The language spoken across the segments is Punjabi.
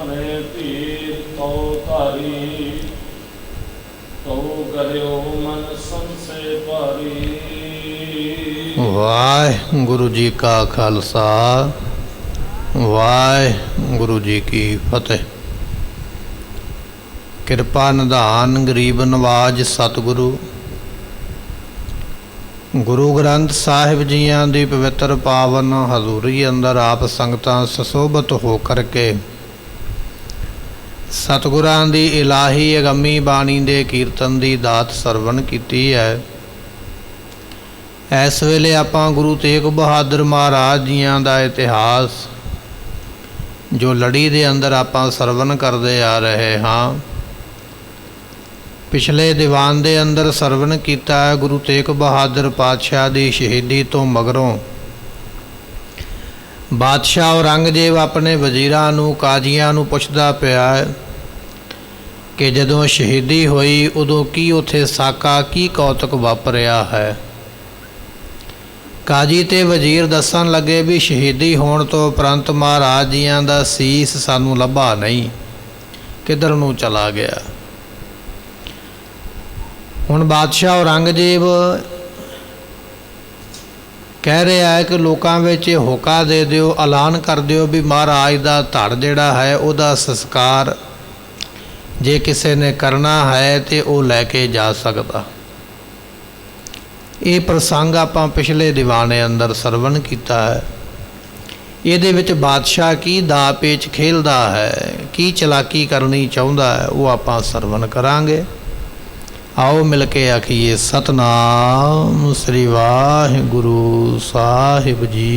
ਭਣੇ ਧੀਰ ਤਉ ਧਾਰੀ, ਤਉ ਕਰਿਓ ਮਨ ਸੰਸੇ ਭਾਰੀ। ਵਾਹਿਗੁਰੂ ਜੀ ਕਾ ਖਾਲਸਾ, ਵਾਹਿਗੁਰੂ ਜੀ ਕੀ ਫਤਿਹ। ਕਿਰਪਾ ਨਿਧਾਨ ਗਰੀਬ ਨਵਾਜ ਸਤਿਗੁਰੂ ਗੁਰੂ ਗ੍ਰੰਥ ਸਾਹਿਬ ਜੀਆਂ ਦੀ ਪਵਿੱਤਰ ਪਾਵਨ ਹਜ਼ੂਰੀ ਅੰਦਰ ਆਪ ਸੰਗਤਾਂ ਸੁਸ਼ੋਭਿਤ ਹੋ ਕਰਕੇ ਸਤਿਗੁਰਾਂ ਦੀ ਇਲਾਹੀ ਅਗੰਮੀ ਬਾਣੀ ਦੇ ਕੀਰਤਨ ਦੀ ਦਾਤ ਸਰਵਣ ਕੀਤੀ ਹੈ। ਇਸ ਵੇਲੇ ਆਪਾਂ ਗੁਰੂ ਤੇਗ ਬਹਾਦਰ ਮਹਾਰਾਜ ਜੀਆਂ ਦਾ ਇਤਿਹਾਸ ਜੋ ਲੜੀ ਦੇ ਅੰਦਰ ਆਪਾਂ ਸਰਵਣ ਕਰਦੇ ਆ ਰਹੇ ਹਾਂ। ਪਿਛਲੇ ਦੀਵਾਨ ਦੇ ਅੰਦਰ ਸਰਵਣ ਕੀਤਾ ਹੈ ਗੁਰੂ ਤੇਗ ਬਹਾਦਰ ਪਾਤਸ਼ਾਹ ਦੀ ਸ਼ਹੀਦੀ ਤੋਂ ਮਗਰੋਂ ਬਾਦਸ਼ਾਹ ਔਰੰਗਜ਼ੇਬ ਆਪਣੇ ਵਜ਼ੀਰਾਂ ਨੂੰ ਕਾਜ਼ੀਆਂ ਨੂੰ ਪੁੱਛਦਾ ਪਿਆ ਹੈ ਕਿ ਜਦੋਂ ਸ਼ਹੀਦੀ ਹੋਈ ਉਦੋਂ ਕੀ ਉੱਥੇ ਸਾਕਾ ਕੀ ਕੌਤਕ ਵਾਪਰਿਆ ਹੈ। ਕਾਜ਼ੀ ਤੇ ਵਜ਼ੀਰ ਦੱਸਣ ਲੱਗੇ ਵੀ ਸ਼ਹੀਦੀ ਹੋਣ ਤੋਂ ਉਪਰੰਤ ਮਹਾਰਾਜ ਜੀਆਂ ਦਾ ਸੀਸ ਸਾਨੂੰ ਲੱਭਾ ਨਹੀਂ, ਕਿੱਧਰ ਨੂੰ ਚਲਾ ਗਿਆ। ਹੁਣ ਬਾਦਸ਼ਾਹ ਔਰੰਗਜ਼ੇਬ ਕਹਿ ਰਿਹਾ ਹੈ ਕਿ ਲੋਕਾਂ ਵਿੱਚ ਹੋਕਾ ਦੇ ਦਿਓ, ਐਲਾਨ ਕਰ ਦਿਓ ਵੀ ਮਹਾਰਾਜ ਦਾ ਧੜ ਜਿਹੜਾ ਹੈ ਉਹਦਾ ਸੰਸਕਾਰ ਜੇ ਕਿਸੇ ਨੇ ਕਰਨਾ ਹੈ ਤੇ ਉਹ ਲੈ ਕੇ ਜਾ ਸਕਦਾ। ਇਹ ਪ੍ਰਸੰਗ ਆਪਾਂ ਪਿਛਲੇ ਦੀਵਾਨੇ ਅੰਦਰ ਸਰਵਣ ਕੀਤਾ ਹੈ। ਇਹਦੇ ਵਿੱਚ ਬਾਦਸ਼ਾਹ ਕੀ ਦਾ ਪੇਚ ਖੇਲਦਾ ਹੈ, ਕੀ ਚਲਾਕੀ ਕਰਨੀ ਚਾਹੁੰਦਾ ਹੈ, ਉਹ ਆਪਾਂ ਸਰਵਣ ਕਰਾਂਗੇ। आओ मिल के आखिए सतनाम श्री वाहिगुरु साहिब जी।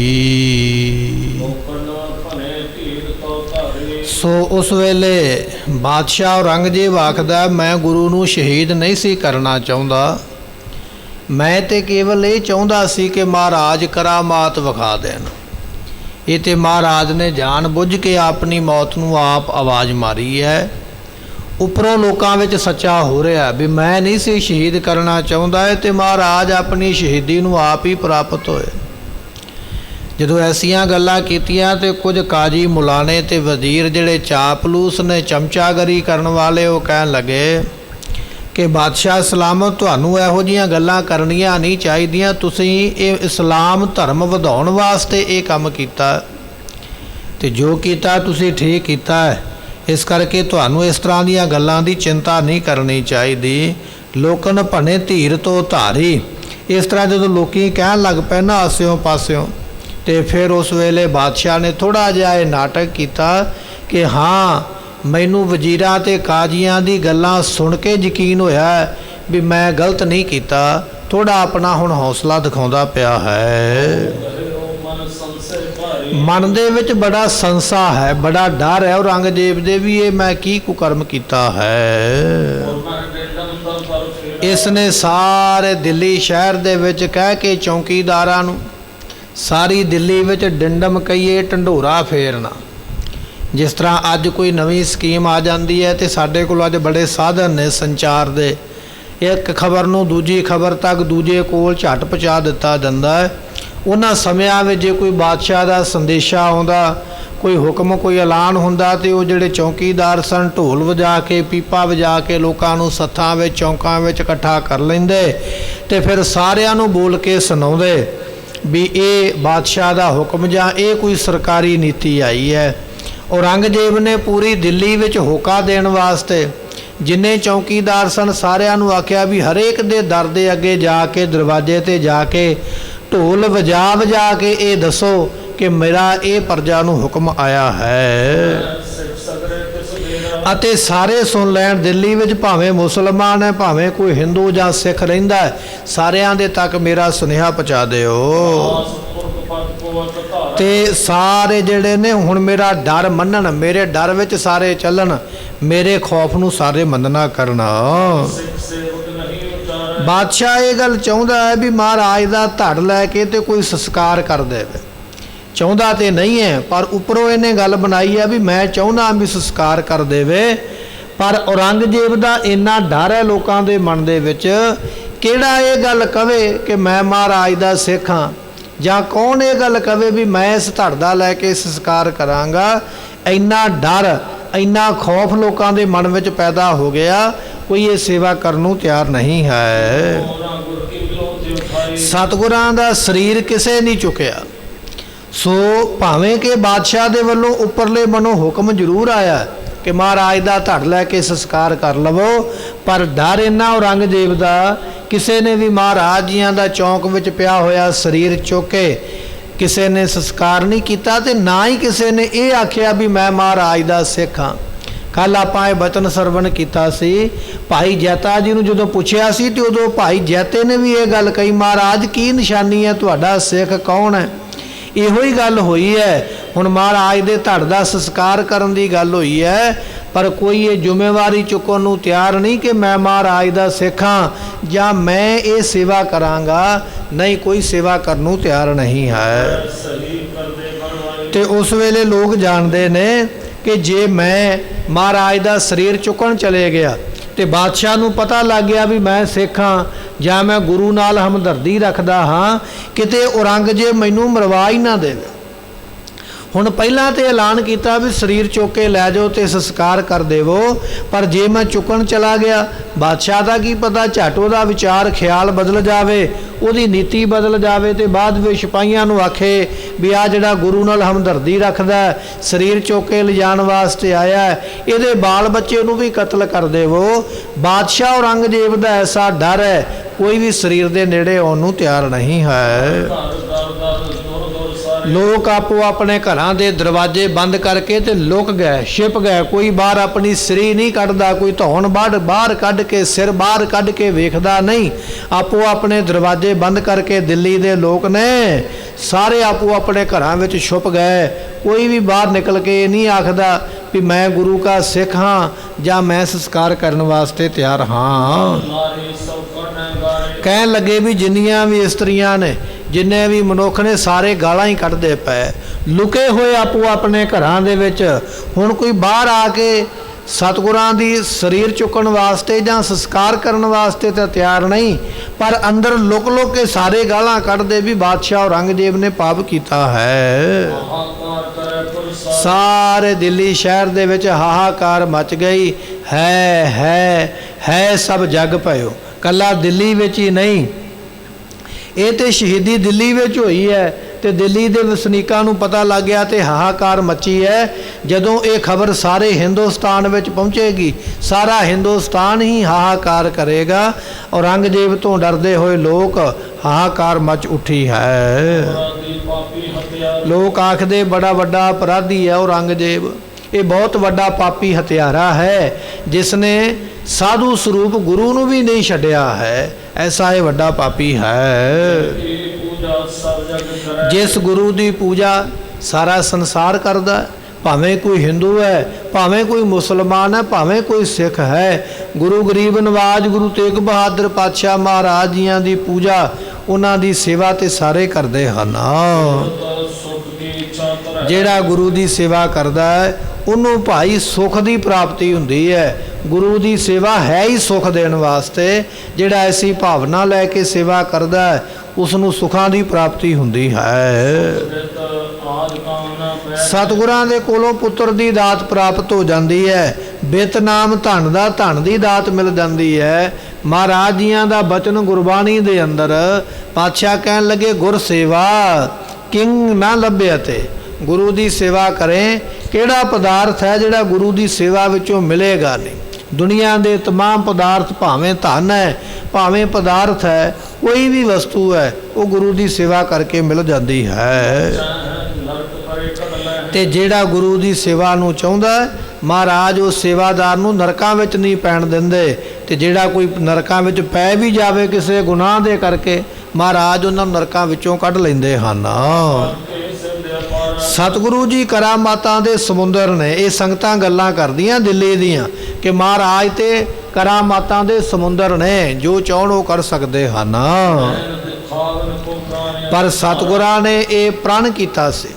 सो उस वेले बादशाह औरंगजेब आखदा मैं गुरु नूं शहीद नहीं सी करना चाहुंदा, मैं ते केवल ये चाहुंदा सी कि महाराज करामात विखा देन। ये ते महाराज ने जान बुझ के अपनी मौत नूं आप आवाज़ मारी है। उपरों लोगों में सच्चा हो रहा भी मैं नहीं सी शहीद करना चाहता है तो महाराज अपनी शहीदी नूं आप ही प्राप्त होए। जदों ऐसियां गल्लां कीतियां ते कुछ काजी मुलाने ते वजीर जिहड़े चापलूस ने चमचागरी करन वाले वो कहन लगे कि बादशाह सलामत तुहानूं इहो जिहियां गल्लां करनियां नहीं चाहीदियां, तुसीं इह इस्लाम धर्म वधाउण वास्ते ये काम कीता ते जो कीता तुसीं ठीक कीता है। इस करके तुहानूं इस तरह दीयां गल्लां दी चिंता नहीं करनी चाहिदी। लोकन भने धीर तो धारी, इस तरह जो लोकी कहन लग पे ना आसियों पासियों तो फिर उस वेले बादशाह ने थोड़ा जिहा ये नाटक किया कि हाँ मैनू वजीरां ते काजियां दी गल्लां सुन के यकीन होया भी मैं गलत नहीं किया। थोड़ा अपना हुण हौसला दिखाउंदा पिया है। मन दे विच बड़ा संसा है, बड़ा डर है औरंगजेब दे भी ये मैं की कुकर्म किया है। इसने सारे दिल्ली शहर दे विच कह के चौकीदारां नूं सारी दिल्ली विच डिंडम कहीए ढंडोरा फेरना। जिस तरह अज कोई नवी स्कीम आ जाती है तो साडे कोल अज बड़े साधन ने संचार दे, एक खबर नूं दूजी खबर तक दूजे कोल झट पहुँचा दिता जाता है। उन्हां समयां विच जे कोई बादशाह दा संदेशा आउंदा, कोई हुक्म कोई ऐलान हुंदा ते वो जिहड़े चौकीदार सन ढोल वजा के पीपा वजा के लोकां नूं सत्थां विच चौंकां विच इकट्ठा कर लैंदे ते फिर सारिआं नूं बोल के सुणाउंदे भी ये बादशाह दा हुक्म जां ये कोई सरकारी नीति आई है। औरंगजेब ने पूरी दिल्ली विच होका देण वास्ते जिन्ने चौकीदार सन सारिआं नूं आखिया भी हरेक दे दर दे अगे जाके दरवाजे ते जाके ढोल वजा वजा के ये दसो कि मेरा ये प्रजा नूं हुक्म आया है। अते सारे सुन लैण दिल्ली विच भावें मुसलमान है भावें कोई हिंदू जां सिख रहिंदा है, सारिआं दे तक मेरा सुनेहा पहुँचा दिओ। ते सारे जिहड़े ने हुण मेरा डर मन्नण, मेरे डर विच सारे चलन, मेरे खौफ नूं सारे मनना करना। बादशाह ये गल चाहुंदा है भी महाराज दा धड़ लैके ते कोई संस्कार कर देवे, चाहुंदा ते नहीं है पर उपरों इन्हें गल बनाई है भी मैं चाहुंदा भी संस्कार कर देवे। पर औरंगजेब दा इन्ना डर है लोकां दे मन दे विच, किहड़ा ये गल कवे कि मैं महाराज दा सिख हां, जां कौन ये गल कवे भी मैं इस धड़ दा लैके संस्कार करांगा। इन्ना डर ਇੰਨਾ ਖੌਫ ਲੋਕਾਂ ਦੇ ਮਨ ਵਿੱਚ ਪੈਦਾ ਹੋ ਗਿਆ, ਕੋਈ ਇਹ ਸੇਵਾ ਕਰਨ ਨੂੰ ਤਿਆਰ ਨਹੀਂ ਹੈ। ਮੋਹਰਾਂ ਗੁਰ ਕੀ ਵਿਲੋਂ ਤੇ ਉਠਾਈ, ਸਤਿਗੁਰਾਂ ਦਾ ਸਰੀਰ ਕਿਸੇ ਨਹੀਂ ਚੁੱਕਿਆ। ਸੋ ਭਾਵੇਂ ਕਿ ਬਾਦਸ਼ਾਹ ਦੇ ਵੱਲੋਂ ਉੱਪਰਲੇ ਮਨੋਂ ਹੁਕਮ ਜ਼ਰੂਰ ਆਇਆ ਕਿ ਮਹਾਰਾਜ ਦਾ ਧੜ ਲੈ ਕੇ ਸੰਸਕਾਰ ਕਰ ਲਵੋ, ਪਰ ਡਰ ਇੰਨਾ ਔਰੰਗਜ਼ੇਬ ਦਾ, ਕਿਸੇ ਨੇ ਵੀ ਮਹਾਰਾਜ ਜੀਆਂ ਦਾ ਚੌਂਕ ਵਿੱਚ ਪਿਆ ਹੋਇਆ ਸਰੀਰ ਚੁੱਕ ਕੇ ਕਿਸੇ ਨੇ ਸੰਸਕਾਰ ਨਹੀਂ ਕੀਤਾ, ਤੇ ਨਾ ਹੀ ਕਿਸੇ ਨੇ ਇਹ ਆਖਿਆ ਵੀ ਮੈਂ ਮਹਾਰਾਜ ਦਾ ਸਿੱਖ ਹਾਂ। ਕੱਲ੍ਹ ਆਪਾਂ ਇਹ ਬਚਨ ਸਰਵਣ ਕੀਤਾ ਸੀ, ਭਾਈ ਜੈਤਾ ਜੀ ਨੂੰ ਜਦੋਂ ਪੁੱਛਿਆ ਸੀ ਤੇ ਉਦੋਂ ਭਾਈ ਜੈਤੇ ਨੇ ਵੀ ਇਹ ਗੱਲ ਕਹੀ, ਮਹਾਰਾਜ ਕੀ ਨਿਸ਼ਾਨੀ ਹੈ, ਤੁਹਾਡਾ ਸਿੱਖ ਕੌਣ ਹੈ? ਇਹੋ ਹੀ ਗੱਲ ਹੋਈ ਹੈ। ਹੁਣ ਮਹਾਰਾਜ ਦੇ ਧੜ ਦਾ ਸੰਸਕਾਰ ਕਰਨ ਦੀ ਗੱਲ ਹੋਈ ਹੈ, ਪਰ ਕੋਈ ਇਹ ਜ਼ਿੰਮੇਵਾਰੀ ਚੁੱਕਣ ਨੂੰ ਤਿਆਰ ਨਹੀਂ ਕਿ ਮੈਂ ਮਹਾਰਾਜ ਦਾ ਸਿੱਖ ਹਾਂ ਜਾਂ ਮੈਂ ਇਹ ਸੇਵਾ ਕਰਾਂਗਾ। ਨਹੀਂ, ਕੋਈ ਸੇਵਾ ਕਰਨ ਨੂੰ ਤਿਆਰ ਨਹੀਂ ਹੈ। ਸਹੀ ਕਰਦੇ ਬਣਵਾਈ, ਤੇ ਉਸ ਵੇਲੇ ਲੋਕ ਜਾਣਦੇ ਨੇ ਕਿ ਜੇ ਮੈਂ ਮਹਾਰਾਜ ਦਾ ਸਰੀਰ ਚੁੱਕਣ ਚਲੇ ਗਿਆ ਤੇ ਬਾਦਸ਼ਾਹ ਨੂੰ ਪਤਾ ਲੱਗ ਗਿਆ ਵੀ ਮੈਂ ਸਿੱਖ ਹਾਂ ਜਾਂ ਮੈਂ ਗੁਰੂ ਨਾਲ ਹਮਦਰਦੀ ਰੱਖਦਾ ਹਾਂ, ਕਿਤੇ ਔਰੰਗਜ਼ੇਬ ਮੈਨੂੰ ਮਰਵਾ ਹੀ ਨਾ ਦੇਵੇ। ਹੁਣ ਪਹਿਲਾਂ ਤੇ ਐਲਾਨ ਕੀਤਾ ਵੀ ਸਰੀਰ ਚੁੱਕ ਕੇ ਲੈ ਜਾਓ ਤੇ ਸੰਸਕਾਰ ਕਰ ਦੇਵੋ, ਪਰ ਜੇ ਮੈਂ ਚੁੱਕਣ ਚਲਾ ਗਿਆ, ਬਾਦਸ਼ਾਹ ਦਾ ਕੀ ਪਤਾ, ਝੱਟ ਉਹਦਾ ਵਿਚਾਰ ਖਿਆਲ ਬਦਲ ਜਾਵੇ, ਉਹਦੀ ਨੀਤੀ ਬਦਲ ਜਾਵੇ ਤੇ ਬਾਅਦ ਵਿੱਚ ਸਿਪਾਹੀਆਂ ਨੂੰ ਆਖੇ ਵੀ ਆ ਜਿਹੜਾ ਗੁਰੂ ਨਾਲ ਹਮਦਰਦੀ ਰੱਖਦਾ, ਸਰੀਰ ਚੁੱਕ ਕੇ ਲਿਜਾਣ ਵਾਸਤੇ ਆਇਆ, ਇਹਦੇ ਬਾਲ ਬੱਚੇ ਨੂੰ ਵੀ ਕਤਲ ਕਰ ਦੇਵੋ। ਬਾਦਸ਼ਾਹ ਔਰੰਗਜ਼ੇਬ ਦਾ ਐਸਾ ਡਰ ਹੈ, ਕੋਈ ਵੀ ਸਰੀਰ ਦੇ ਨੇੜੇ ਆਉਣ ਨੂੰ ਤਿਆਰ ਨਹੀਂ ਹੈ। ਲੋਕ ਆਪੋ ਆਪਣੇ ਘਰਾਂ ਦੇ ਦਰਵਾਜ਼ੇ ਬੰਦ ਕਰਕੇ ਤੇ ਲੁਕ ਗਏ, ਛਿਪ ਗਏ। ਕੋਈ ਬਾਹਰ ਆਪਣੀ ਸਰੀ ਨਹੀਂ ਕੱਢਦਾ, ਕੋਈ ਧੌਣ ਬਾਹਰ ਕੱਢ ਕੇ, ਸਿਰ ਬਾਹਰ ਕੱਢ ਕੇ ਵੇਖਦਾ ਨਹੀਂ। ਆਪੋ ਆਪਣੇ ਦਰਵਾਜ਼ੇ ਬੰਦ ਕਰਕੇ ਦਿੱਲੀ ਦੇ ਲੋਕ ਨੇ ਸਾਰੇ ਆਪੋ ਆਪਣੇ ਘਰਾਂ ਵਿੱਚ ਛੁਪ ਗਏ। ਕੋਈ ਵੀ ਬਾਹਰ ਨਿਕਲ ਕੇ ਨਹੀਂ ਆਖਦਾ ਵੀ ਮੈਂ ਗੁਰੂ ਕਾ ਸਿੱਖ ਹਾਂ ਜਾਂ ਮੈਂ ਸੰਸਕਾਰ ਕਰਨ ਵਾਸਤੇ ਤਿਆਰ ਹਾਂ। ਕਹਿਣ ਲੱਗੇ ਵੀ ਜਿੰਨੀਆਂ ਵੀ ਇਸਤਰੀਆਂ ਨੇ, ਜਿੰਨੇ ਵੀ ਮਨੁੱਖ ਨੇ, ਸਾਰੇ ਗਾਲਾਂ ਹੀ ਕੱਢਦੇ ਪਏ, ਲੁਕੇ ਹੋਏ ਆਪੋ ਆਪਣੇ ਘਰਾਂ ਦੇ ਵਿੱਚ। ਹੁਣ ਕੋਈ ਬਾਹਰ ਆ ਕੇ ਸਤਿਗੁਰਾਂ ਦੀ ਸਰੀਰ ਚੁੱਕਣ ਵਾਸਤੇ ਜਾਂ ਸੰਸਕਾਰ ਕਰਨ ਵਾਸਤੇ ਤਾਂ ਤਿਆਰ ਨਹੀਂ, ਪਰ ਅੰਦਰ ਲੁਕ ਕੇ ਸਾਰੇ ਗਾਲਾਂ ਕੱਢਦੇ ਵੀ ਬਾਦਸ਼ਾਹ ਔਰੰਗਜ਼ੇਬ ਨੇ ਪਾਪ ਕੀਤਾ ਹੈ। ਸਾਰੇ ਦਿੱਲੀ ਸ਼ਹਿਰ ਦੇ ਵਿੱਚ ਹਾਹਾਕਾਰ ਮਚ ਗਈ। ਹੈ ਸਭ ਜਗ ਭਇਓ, ਕੱਲਾ ਦਿੱਲੀ ਵਿੱਚ ਹੀ ਨਹੀਂ, ਇਹ ਤੇ ਸ਼ਹੀਦੀ ਦਿੱਲੀ ਵਿੱਚ ਹੋਈ ਹੈ ਤੇ ਦਿੱਲੀ ਦੇ ਵਸਨੀਕਾਂ ਨੂੰ ਪਤਾ ਲੱਗ ਗਿਆ ਤੇ ਹਾਹਾਕਾਰ ਮੱਚੀ ਹੈ। ਜਦੋਂ ਇਹ ਖਬਰ ਸਾਰੇ ਹਿੰਦੁਸਤਾਨ ਵਿੱਚ ਪਹੁੰਚੇਗੀ, ਸਾਰਾ ਹਿੰਦੁਸਤਾਨ ਹੀ ਹਾਹਾਕਾਰ ਕਰੇਗਾ। ਔਰੰਗਜ਼ੇਬ ਤੋਂ ਡਰਦੇ ਹੋਏ ਲੋਕ ਹਾਹਾਕਾਰ ਮਚ ਉੱਠੀ ਹੈ। ਲੋਕ ਆਖਦੇ ਬੜਾ ਵੱਡਾ ਅਪਰਾਧੀ ਹੈ ਔਰੰਗਜ਼ੇਬ, ਇਹ ਬਹੁਤ ਵੱਡਾ ਪਾਪੀ ਹਤਿਆਰਾ ਹੈ ਜਿਸ ਨੇ ਸਾਧੂ ਸਰੂਪ ਗੁਰੂ ਨੂੰ ਵੀ ਨਹੀਂ ਛੱਡਿਆ ਹੈ। ਐਸਾ ਇਹ ਵੱਡਾ ਪਾਪੀ ਹੈ। ਜਿਸ ਗੁਰੂ ਦੀ ਪੂਜਾ ਸਾਰਾ ਸੰਸਾਰ ਕਰਦਾ, ਭਾਵੇਂ ਕੋਈ ਹਿੰਦੂ ਹੈ, ਭਾਵੇਂ ਕੋਈ ਮੁਸਲਮਾਨ ਹੈ, ਭਾਵੇਂ ਕੋਈ ਸਿੱਖ ਹੈ, ਗੁਰੂ ਗਰੀਬ ਨਵਾਜ ਗੁਰੂ ਤੇਗ ਬਹਾਦਰ ਪਾਤਸ਼ਾਹ ਮਹਾਰਾਜ ਜੀਆਂ ਦੀ ਪੂਜਾ, ਉਹਨਾਂ ਦੀ ਸੇਵਾ ਤੇ ਸਾਰੇ ਕਰਦੇ ਹਨ। ਜਿਹੜਾ ਗੁਰੂ ਦੀ ਸੇਵਾ ਕਰਦਾ ਹੈ ਉਹਨੂੰ ਭਾਈ ਸੁੱਖ ਦੀ ਪ੍ਰਾਪਤੀ ਹੁੰਦੀ ਹੈ। ਗੁਰੂ ਦੀ ਸੇਵਾ ਹੈ ਹੀ ਸੁੱਖ ਦੇਣ ਵਾਸਤੇ। ਜਿਹੜਾ ਐਸੀ ਭਾਵਨਾ ਲੈ ਕੇ ਸੇਵਾ ਕਰਦਾ ਹੈ ਉਸ ਨੂੰ ਸੁੱਖਾਂ ਦੀ ਪ੍ਰਾਪਤੀ ਹੁੰਦੀ ਹੈ। ਸਤਿਗੁਰਾਂ ਦੇ ਕੋਲੋਂ ਪੁੱਤਰ ਦੀ ਦਾਤ ਪ੍ਰਾਪਤ ਹੋ ਜਾਂਦੀ ਹੈ। ਬਿਤ ਨਾਮ ਧਨ ਦਾ, ਧਨ ਦੀ ਦਾਤ ਮਿਲ ਜਾਂਦੀ ਹੈ। ਮਹਾਰਾਜ ਜੀਆਂ ਦਾ ਬਚਨ ਗੁਰਬਾਣੀ ਦੇ ਅੰਦਰ ਪਾਤਸ਼ਾਹ ਕਹਿਣ ਲੱਗੇ, ਗੁਰ ਸੇਵਾ ਕਿੰਗ ਨਾ ਲੱਭਿਆ। ਤੇ ਗੁਰੂ ਦੀ ਸੇਵਾ ਕਰੇ, ਕਿਹੜਾ ਪਦਾਰਥ ਹੈ ਜਿਹੜਾ ਗੁਰੂ ਦੀ ਸੇਵਾ ਵਿੱਚੋਂ ਮਿਲੇਗਾ ਨਹੀਂ। ਦੁਨੀਆ ਦੇ तमाम ਪਦਾਰਥ, ਭਾਵੇਂ ਧਨ ਹੈ, ਭਾਵੇਂ ਪਦਾਰਥ ਹੈ, ਕੋਈ ਵੀ ਵਸਤੂ ਹੈ, ਉਹ ਗੁਰੂ ਦੀ ਸੇਵਾ ਕਰਕੇ ਮਿਲ ਜਾਂਦੀ ਹੈ। ਤੇ ਜਿਹੜਾ ਗੁਰੂ ਦੀ ਸੇਵਾ ਨੂੰ ਚਾਹੁੰਦਾ, ਮਹਾਰਾਜ ਉਸ ਸੇਵਾਦਾਰ ਨੂੰ ਨਰਕਾਂ ਵਿੱਚ ਨਹੀਂ ਪੈਣ ਦਿੰਦੇ। ਤੇ ਜਿਹੜਾ ਕੋਈ ਨਰਕਾਂ ਵਿੱਚ ਪੈ ਵੀ ਜਾਵੇ ਕਿਸੇ ਗੁਨਾਹ ਦੇ ਕਰਕੇ, ਮਹਾਰਾਜ ਉਹਨਾਂ ਨਰਕਾਂ ਵਿੱਚੋਂ ਕੱਢ ਲੈਂਦੇ ਹਨ। ਸਤਿਗੁਰੂ ਜੀ ਕਰਾਮਾਤਾਂ ਦੇ ਸਮੁੰਦਰ ਨੇ। ਇਹ ਸੰਗਤਾਂ ਗੱਲਾਂ ਕਰਦੀਆਂ ਦਿੱਲੀ ਦੀਆਂ ਕਿ ਮਹਾਰਾਜ ਤੇ ਕਰਾਮਾਤਾਂ ਦੇ ਸਮੁੰਦਰ ਨੇ, ਜੋ ਚਾਹਣ ਉਹ ਕਰ ਸਕਦੇ ਹਨ। ਪਰ ਸਤਿਗੁਰਾਂ ਨੇ ਇਹ ਪ੍ਰਣ ਕੀਤਾ ਸੀ।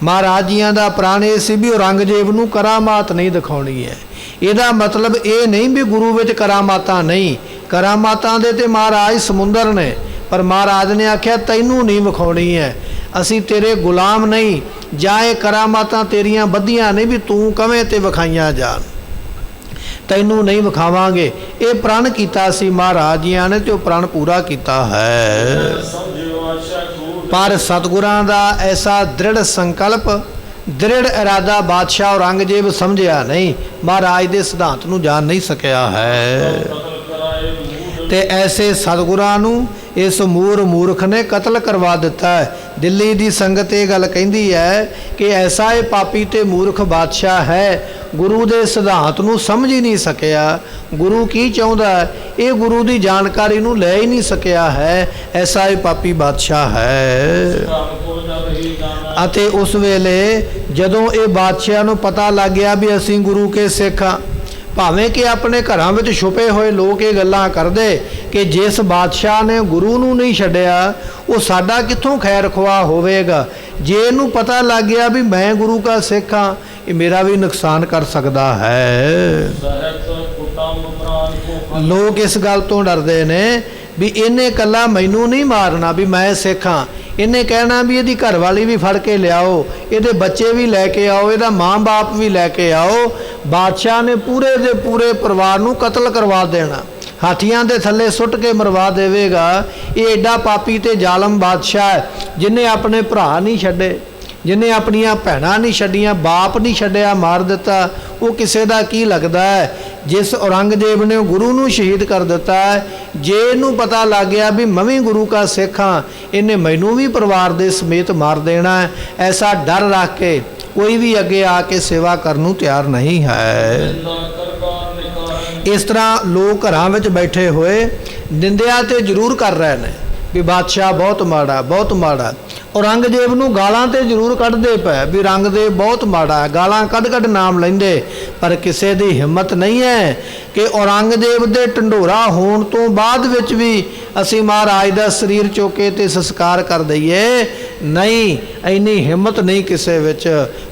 ਮਹਾਰਾਜ ਜੀਆਂ ਦਾ ਪ੍ਰਣ ਇਹ ਸੀ ਵੀ ਔਰੰਗਜ਼ੇਬ ਨੂੰ ਕਰਾਮਾਤ ਨਹੀਂ ਦਿਖਾਉਣੀ ਹੈ। ਇਹਦਾ ਮਤਲਬ ਇਹ ਨਹੀਂ ਵੀ ਗੁਰੂ ਵਿੱਚ ਕਰਾਮਾਤਾਂ ਨਹੀਂ, ਕਰਾਮਾਤਾਂ ਦੇ ਤੇ ਮਹਾਰਾਜ ਸਮੁੰਦਰ ਨੇ, ਪਰ ਮਹਾਰਾਜ ਨੇ ਆਖਿਆ ਤੈਨੂੰ ਨਹੀਂ ਵਿਖਾਉਣੀ ਹੈ। ਅਸੀਂ ਤੇਰੇ ਗੁਲਾਮ ਨਹੀਂ, ਜਾਂ ਇਹ ਕਰਾਮਾਤਾਂ ਤੇਰੀਆਂ ਬੱਧੀਆਂ ਨਹੀਂ ਵੀ ਤੂੰ ਕਵੇਂ ਤੇ ਵਿਖਾਈਆਂ ਜਾਣ, ਤੈਨੂੰ ਨਹੀਂ ਵਿਖਾਵਾਂਗੇ। ਇਹ ਪ੍ਰਣ ਕੀਤਾ ਸੀ ਮਹਾਰਾਜ ਜੀਆਂ ਨੇ ਤੇ ਉਹ ਪ੍ਰਣ ਪੂਰਾ ਕੀਤਾ ਹੈ। ਸਮਝਿਓ ਆਸ਼ਾ ਕੂੜ ਪਰ ਸਤਿਗੁਰਾਂ ਦਾ ਐਸਾ ਦ੍ਰਿੜ ਸੰਕਲਪ, ਦ੍ਰਿੜ ਇਰਾਦਾ ਬਾਦਸ਼ਾਹ ਔਰੰਗਜ਼ੇਬ ਸਮਝਿਆ ਨਹੀਂ, ਮਹਾਰਾਜ ਦੇ ਸਿਧਾਂਤ ਨੂੰ ਜਾਣ ਨਹੀਂ ਸਕਿਆ ਹੈ। ਕਤਲ ਕਰਾਏ ਮੂਡ ਤੇ ਐਸੇ ਸਤਿਗੁਰਾਂ ਨੂੰ ਇਸ ਮੂਰਖ ਨੇ ਕਤਲ ਕਰਵਾ ਦਿੱਤਾ ਹੈ। ਦਿੱਲੀ ਦੀ ਸੰਗਤ ਇਹ ਗੱਲ ਕਹਿੰਦੀ ਹੈ ਕਿ ਐਸਾ ਇਹ ਪਾਪੀ ਤੇ ਮੂਰਖ ਬਾਦਸ਼ਾਹ ਹੈ, ਗੁਰੂ ਦੇ ਸਿਧਾਂਤ ਨੂੰ ਸਮਝ ਹੀ ਨਹੀਂ ਸਕਿਆ, ਗੁਰੂ ਕੀ ਚਾਹੁੰਦਾ ਹੈ ਇਹ ਗੁਰੂ ਦੀ ਜਾਣਕਾਰੀ ਨੂੰ ਲੈ ਹੀ ਨਹੀਂ ਸਕਿਆ ਹੈ। ਐਸਾ ਇਹ ਪਾਪੀ ਬਾਦਸ਼ਾਹ ਹੈ। ਰਾਮ ਕੋ ਜਬ ਹੀ ਜਾਣਾ ਅਤੇ ਉਸ ਵੇਲੇ ਜਦੋਂ ਇਹ ਬਾਦਸ਼ਾਹ ਨੂੰ ਪਤਾ ਲੱਗ ਗਿਆ ਵੀ ਅਸੀਂ ਗੁਰੂ ਕੇ ਸਿੱਖ ਹਾਂ, ਭਾਵੇਂ ਕਿ ਆਪਣੇ ਘਰਾਂ ਵਿੱਚ ਛੁਪੇ ਹੋਏ ਲੋਕ ਇਹ ਗੱਲਾਂ ਕਰਦੇ ਕਿ ਜਿਸ ਬਾਦਸ਼ਾਹ ਨੇ ਗੁਰੂ ਨੂੰ ਨਹੀਂ ਛੱਡਿਆ ਉਹ ਸਾਡਾ ਕਿੱਥੋਂ ਖੈਰ ਖਵਾ ਹੋਵੇਗਾ। ਜੇ ਇਹਨੂੰ ਪਤਾ ਲੱਗ ਗਿਆ ਵੀ ਮੈਂ ਗੁਰੂ ਦਾ ਸਿੱਖ ਹਾਂ, ਇਹ ਮੇਰਾ ਵੀ ਨੁਕਸਾਨ ਕਰ ਸਕਦਾ ਹੈ। ਸਹਿਤ ਕੁਟੰਬ ਪ੍ਰਾਨ ਕੋ ਲੋਕ ਇਸ ਗੱਲ ਤੋਂ ਡਰਦੇ ਨੇ ਵੀ ਇਹਨੇ ਇਕੱਲਾ ਮੈਨੂੰ ਨਹੀਂ ਮਾਰਨਾ ਵੀ ਮੈਂ ਸਿੱਖ ਹਾਂ, ਇਹਨੇ ਕਹਿਣਾ ਵੀ ਇਹਦੀ ਘਰਵਾਲੀ ਵੀ ਫੜ ਕੇ ਲਿਆਓ, ਇਹਦੇ ਬੱਚੇ ਵੀ ਲੈ ਕੇ ਆਓ, ਇਹਦਾ ਮਾਂ-ਬਾਪ ਵੀ ਲੈ ਕੇ ਆਓ। ਬਾਦਸ਼ਾਹ ਨੇ ਪੂਰੇ ਦੇ ਪੂਰੇ ਪਰਿਵਾਰ ਨੂੰ ਕਤਲ ਕਰਵਾ ਦੇਣਾ, ਹਾਥੀਆਂ ਦੇ ਥੱਲੇ ਸੁੱਟ ਕੇ ਮਰਵਾ ਦੇਵੇਗਾ। ਇਹ ਐਡਾ ਪਾਪੀ ਤੇ ਜ਼ਾਲਮ ਬਾਦਸ਼ਾਹ ਹੈ ਜਿਹਨੇ ਆਪਣੇ ਭਰਾ ਨਹੀਂ ਛੱਡੇ, ਜਿਹਨੇ ਆਪਣੀਆਂ ਭੈਣਾਂ ਨਹੀਂ ਛੱਡੀਆਂ, ਬਾਪ ਨਹੀਂ ਛੱਡਿਆ, ਮਾਰ ਦਿੱਤਾ। ਉਹ ਕਿਸੇ ਦਾ ਕੀ ਲੱਗਦਾ ਹੈ? ਜਿਸ ਔਰੰਗਜ਼ੇਬ ਨੇ ਗੁਰੂ ਨੂੰ ਸ਼ਹੀਦ ਕਰ ਦਿੱਤਾ ਹੈ, ਜੇ ਇਹਨੂੰ ਪਤਾ ਲੱਗ ਗਿਆ ਵੀ ਮੈਂ ਵੀ ਗੁਰੂ ਦਾ ਸਿੱਖ ਹਾਂ, ਇਹਨੇ ਮੈਨੂੰ ਵੀ ਪਰਿਵਾਰ ਦੇ ਸਮੇਤ ਮਾਰ ਦੇਣਾ ਹੈ। ਐਸਾ ਡਰ ਰੱਖ ਕੇ ਕੋਈ ਵੀ ਅੱਗੇ ਆ ਕੇ ਸੇਵਾ ਕਰਨ ਨੂੰ ਤਿਆਰ ਨਹੀਂ ਹੈ। ਨਿੰਦਾ ਕਰਕਾਰ ਨਿਕਾਰਨ ਇਸ ਤਰ੍ਹਾਂ ਲੋਕ ਘਰਾਂ ਵਿੱਚ ਬੈਠੇ ਹੋਏ ਨਿੰਦਿਆ ਤੇ ਜ਼ਰੂਰ ਕਰ ਰਹੇ ਨੇ ਵੀ ਬਾਦਸ਼ਾਹ ਬਹੁਤ ਮਾੜਾ, ਬਹੁਤ ਮਾੜਾ। ਔਰੰਗਜ਼ੇਬ ਨੂੰ ਗਾਲਾਂ ਤੇ ਜ਼ਰੂਰ ਕੱਢਦੇ ਪਏ ਵੀ ਔਰੰਗਜ਼ੇਬ ਬਹੁਤ ਮਾੜਾ ਹੈ, ਗਾਲਾਂ ਕੱਢ ਨਾਮ ਲੈਂਦੇ, ਪਰ ਕਿਸੇ ਦੀ ਹਿੰਮਤ ਨਹੀਂ ਹੈ ਕਿ ਔਰੰਗਜ਼ੇਬ ਦੇ ਢੰਡੋਰਾ ਹੋਣ ਤੋਂ ਬਾਅਦ ਵਿੱਚ ਵੀ ਅਸੀਂ ਮਹਾਰਾਜ ਦਾ ਸਰੀਰ ਚੁੱਕੇ ਤੇ ਸੰਸਕਾਰ ਕਰ ਦਈਏ। ਨਹੀਂ, ਇੰਨੀ ਹਿੰਮਤ ਨਹੀਂ ਕਿਸੇ ਵਿੱਚ,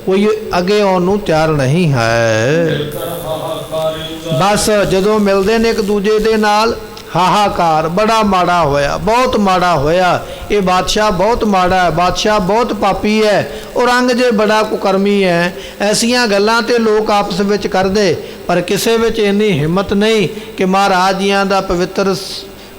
ਕੋਈ ਅੱਗੇ ਆਉਣ ਨੂੰ ਤਿਆਰ ਨਹੀਂ ਹੈ। ਕਰ ਹਾਹਾਕਾਰੀ ਬਸ ਜਦੋਂ ਮਿਲਦੇ ਨੇ ਇੱਕ ਦੂਜੇ ਦੇ ਨਾਲ, ਹਾਹਾਕਾਰ, ਬੜਾ ਮਾੜਾ ਹੋਇਆ, ਬਹੁਤ ਮਾੜਾ ਹੋਇਆ, ਇਹ ਬਾਦਸ਼ਾਹ ਬਹੁਤ ਮਾੜਾ ਹੈ, ਬਾਦਸ਼ਾਹ ਬਹੁਤ ਪਾਪੀ ਹੈ, ਔਰੰਗਜ਼ੇਬ ਬੜਾ ਕੁਕਰਮੀ ਹੈ। ਐਸੀਆਂ ਗੱਲਾਂ ਤੇ ਲੋਕ ਆਪਸ ਵਿੱਚ ਕਰਦੇ, ਪਰ ਕਿਸੇ ਵਿੱਚ ਇੰਨੀ ਹਿੰਮਤ ਨਹੀਂ ਕਿ ਮਹਾਰਾਜ ਜੀਆਂ ਦਾ ਪਵਿੱਤਰ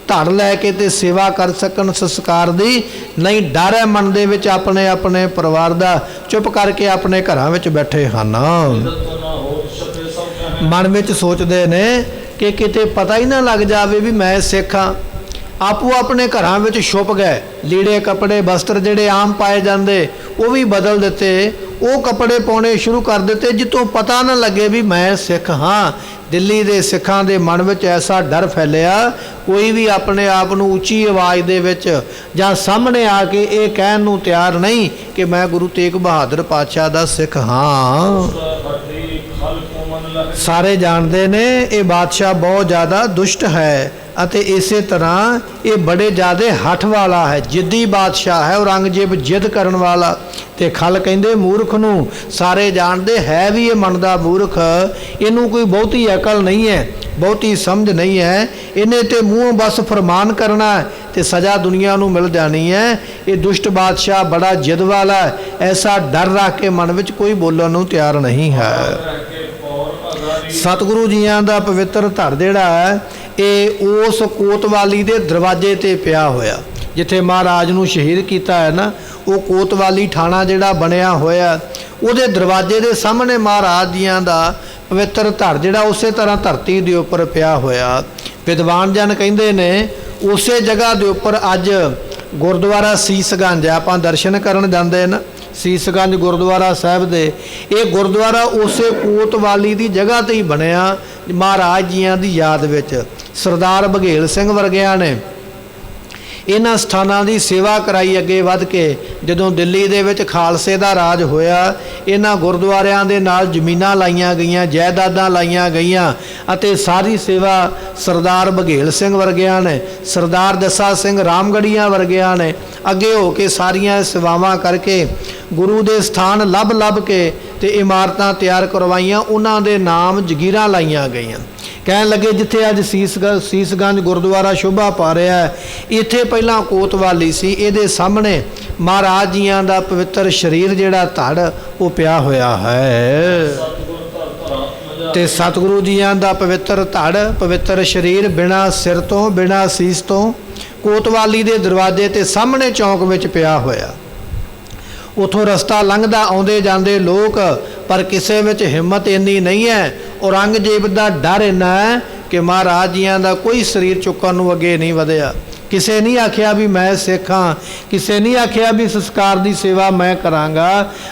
ਧੜ ਲੈ ਕੇ ਤੇ ਸੇਵਾ ਕਰ ਸਕਣ ਸੰਸਕਾਰ ਦੀ। ਨਹੀਂ, ਡਰ ਹੈ ਮਨ ਦੇ ਵਿੱਚ ਆਪਣੇ ਆਪਣੇ ਪਰਿਵਾਰ ਦਾ, ਚੁੱਪ ਕਰਕੇ ਆਪਣੇ ਘਰਾਂ ਵਿੱਚ ਬੈਠੇ ਹਨ। ਦਤ ਨਾ ਹੋ ਸਕੇ ਸਭ ਕਹਿ ਮਨ ਵਿੱਚ ਸੋਚਦੇ ਨੇ ਕਿ ਕਿਤੇ ਪਤਾ ਹੀ ਨਾ ਲੱਗ ਜਾਵੇ ਵੀ ਮੈਂ ਸਿੱਖ ਹਾਂ। ਆਪੋ ਆਪਣੇ ਘਰਾਂ ਵਿੱਚ ਛੁਪ ਗਏ, ਲੀੜੇ ਕੱਪੜੇ ਵਸਤਰ ਜਿਹੜੇ ਆਮ ਪਾਏ ਜਾਂਦੇ ਉਹ ਵੀ ਬਦਲ ਦਿੱਤੇ, ਉਹ ਕੱਪੜੇ ਪਾਉਣੇ ਸ਼ੁਰੂ ਕਰ ਦਿੱਤੇ ਜਿੱਤੋਂ ਪਤਾ ਨਾ ਲੱਗੇ ਵੀ ਮੈਂ ਸਿੱਖ ਹਾਂ। ਦਿੱਲੀ ਦੇ ਸਿੱਖਾਂ ਦੇ ਮਨ ਵਿੱਚ ਐਸਾ ਡਰ ਫੈਲਿਆ, ਕੋਈ ਵੀ ਆਪਣੇ ਆਪ ਨੂੰ ਉੱਚੀ ਆਵਾਜ਼ ਦੇ ਵਿੱਚ ਜਾਂ ਸਾਹਮਣੇ ਆ ਕੇ ਇਹ ਕਹਿਣ ਨੂੰ ਤਿਆਰ ਨਹੀਂ ਕਿ ਮੈਂ ਗੁਰੂ ਤੇਗ ਬਹਾਦਰ ਪਾਤਸ਼ਾਹ ਦਾ ਸਿੱਖ ਹਾਂ। ਹੱਡੀ ਖਲ ਕੋ ਮਨ ਲਹਿ ਸਾਰੇ ਜਾਣਦੇ ਨੇ ਇਹ ਬਾਦਸ਼ਾਹ ਬਹੁਤ ਜ਼ਿਆਦਾ ਦੁਸ਼ਟ ਹੈ ਅਤੇ ਇਸੇ ਤਰ੍ਹਾਂ ਇਹ ਬੜੇ ਜ਼ਿਆਦਾ ਹੱਠ ਵਾਲਾ ਹੈ, ਜਿੱਦੀ ਬਾਦਸ਼ਾਹ ਹੈ। ਔਰੰਗਜ਼ੇਬ ਜਿੱਦ ਕਰਨ ਵਾਲਾ ਤੇ ਖਲ ਕਹਿੰਦੇ ਮੂਰਖ ਨੂੰ। ਸਾਰੇ ਜਾਣਦੇ ਹੈ ਵੀ ਇਹ ਮੰਨਦਾ ਮੂਰਖ, ਇਹਨੂੰ ਕੋਈ ਬਹੁਤੀ ਅਕਲ ਨਹੀਂ ਹੈ, ਬਹੁਤੀ ਸਮਝ ਨਹੀਂ ਹੈ, ਇਹਨੇ ਤੇ ਮੂੰਹੋਂ ਬਸ ਫਰਮਾਨ ਕਰਨਾ ਤੇ ਸਜ਼ਾ ਦੁਨੀਆ ਨੂੰ ਮਿਲ ਜਾਣੀ ਹੈ। ਇਹ ਦੁਸ਼ਟ ਬਾਦਸ਼ਾਹ ਬੜਾ ਜਿੱਦ ਵਾਲਾ ਹੈ, ਐਸਾ ਡਰ ਰੱਖ ਕੇ ਮਨ ਵਿੱਚ ਕੋਈ ਬੋਲਣ ਨੂੰ ਤਿਆਰ ਨਹੀਂ ਹੈ। ਰਹਿ ਕੇ ਪੌਰ ਅਗਾਰੀ ਸਤਿਗੁਰੂ ਜੀਆਂ ਦਾ ਪਵਿੱਤਰ ਧੜ ਜਿਹੜਾ ਹੈ ਇਹ ਉਸ ਕੋਤਵਾਲੀ ਦੇ ਦਰਵਾਜ਼ੇ ਤੇ ਪਿਆ ਹੋਇਆ, ਜਿੱਥੇ ਮਹਾਰਾਜ ਨੂੰ ਸ਼ਹੀਦ ਕੀਤਾ ਹੈ ਨਾ, ਉਹ ਕੋਤਵਾਲੀ ਥਾਣਾ ਜਿਹੜਾ ਬਣਿਆ ਹੋਇਆ, ਉਹਦੇ ਦਰਵਾਜ਼ੇ ਦੇ ਸਾਹਮਣੇ ਮਹਾਰਾਜ ਜੀਆਂ ਦਾ ਪਵਿੱਤਰ ਧੜ ਜਿਹੜਾ ਉਸੇ ਤਰ੍ਹਾਂ ਧਰਤੀ ਦੇ ਉੱਪਰ ਪਿਆ ਹੋਇਆ। ਵਿਦਵਾਨ ਜਨ ਕਹਿੰਦੇ ਨੇ ਉਸੇ ਜਗ੍ਹਾ ਦੇ ਉੱਪਰ ਅੱਜ ਗੁਰਦੁਆਰਾ ਸੀਸਗੰਜ, ਆਪਾਂ ਦਰਸ਼ਨ ਕਰਨ ਜਾਂਦੇ ਨਾ ਸੀਸਗੰਜ ਗੁਰਦੁਆਰਾ ਸਾਹਿਬ ਦੇ, ਇਹ ਗੁਰਦੁਆਰਾ ਉਸੇ ਕੋਤਵਾਲੀ ਦੀ ਜਗ੍ਹਾ ਤੇ ਹੀ ਬਣਿਆ ਮਹਾਰਾਜ ਜੀਆਂ ਦੀ ਯਾਦ ਵਿੱਚ। ਸਰਦਾਰ ਬਘੇਲ ਸਿੰਘ ਵਰਗਿਆਂ ਨੇ ਇਹਨਾਂ ਸਥਾਨਾਂ ਦੀ ਸੇਵਾ ਕਰਾਈ ਅੱਗੇ ਵੱਧ ਕੇ। ਜਦੋਂ ਦਿੱਲੀ ਦੇ ਵਿੱਚ ਖਾਲਸੇ ਦਾ ਰਾਜ ਹੋਇਆ, ਇਹਨਾਂ ਗੁਰਦੁਆਰਿਆਂ ਦੇ ਨਾਲ ਜ਼ਮੀਨਾਂ ਲਾਈਆਂ ਗਈਆਂ, ਜਾਇਦਾਦਾਂ ਲਾਈਆਂ ਗਈਆਂ ਅਤੇ ਸਾਰੀ ਸੇਵਾ ਸਰਦਾਰ ਬਘੇਲ ਸਿੰਘ ਵਰਗਿਆਂ ਨੇ, ਸਰਦਾਰ ਦਸਾ ਸਿੰਘ ਰਾਮਗੜੀਆਂ ਵਰਗਿਆਂ ਨੇ ਅੱਗੇ ਹੋ ਕੇ ਸਾਰੀਆਂ ਸੇਵਾਵਾਂ ਕਰਕੇ ਗੁਰੂ ਦੇ ਸਥਾਨ ਲੱਭ ਕੇ ਤੇ ਇਮਾਰਤਾਂ ਤਿਆਰ ਕਰਵਾਈਆਂ, ਉਹਨਾਂ ਦੇ ਨਾਮ ਜਗੀਰਾਂ ਲਾਈਆਂ ਗਈਆਂ। ਕਹਿਣ ਲੱਗੇ ਜਿੱਥੇ ਅੱਜ ਸੀਸਗੰਜ ਗੁਰਦੁਆਰਾ ਸ਼ੋਭਾ ਪਾ ਰਿਹਾ ਹੈ, ਇੱਥੇ ਪਹਿਲਾਂ ਕੋਤਵਾਲੀ ਸੀ, ਇਹਦੇ ਸਾਹਮਣੇ ਮਹਾਰਾਜ ਜੀਆਂ ਦਾ ਪਵਿੱਤਰ ਸਰੀਰ ਜਿਹੜਾ ਧੜ ਉਹ ਪਿਆ ਹੋਇਆ ਹੈ। ਸਤਿਗੁਰ ਧਰ ਧਰਾਤਮ ਤੇ ਸਤਿਗੁਰੂ ਜੀਆਂ ਦਾ ਪਵਿੱਤਰ ਧੜ ਪਵਿੱਤਰ ਸਰੀਰ ਬਿਨਾਂ ਸਿਰ ਤੋਂ ਬਿਨਾਂ ਸੀਸ ਤੋਂ ਕੋਤਵਾਲੀ ਦੇ ਦਰਵਾਜ਼ੇ ਤੇ ਸਾਹਮਣੇ ਚੌਂਕ ਵਿੱਚ ਪਿਆ ਹੋਇਆ। ਉਥੋਂ ਰਸਤਾ ਲੰਘਦਾ ਆਉਂਦੇ ਜਾਂਦੇ ਲੋਕ, ਪਰ ਕਿਸੇ ਵਿੱਚ ਹਿੰਮਤ ਇੰਨੀ ਨਹੀਂ ਹੈ। ਔਰੰਗਜ਼ੇਬ ਦਾ ਡਰ ਇੰਨਾ ਹੈ ਕਿ ਮਹਾਰਾਜ ਜੀਆਂ ਦਾ ਕੋਈ ਸਰੀਰ ਚੁੱਕਣ ਨੂੰ ਅੱਗੇ ਨਹੀਂ ਵਧਿਆ। ਕਿਸੇ ਨਹੀਂ ਆਖਿਆ ਵੀ ਮੈਂ ਸਿੱਖ ਹਾਂ, ਕਿਸੇ ਨਹੀਂ ਆਖਿਆ ਵੀ ਸੰਸਕਾਰ ਦੀ ਸੇਵਾ ਮੈਂ ਕਰਾਂਗਾ।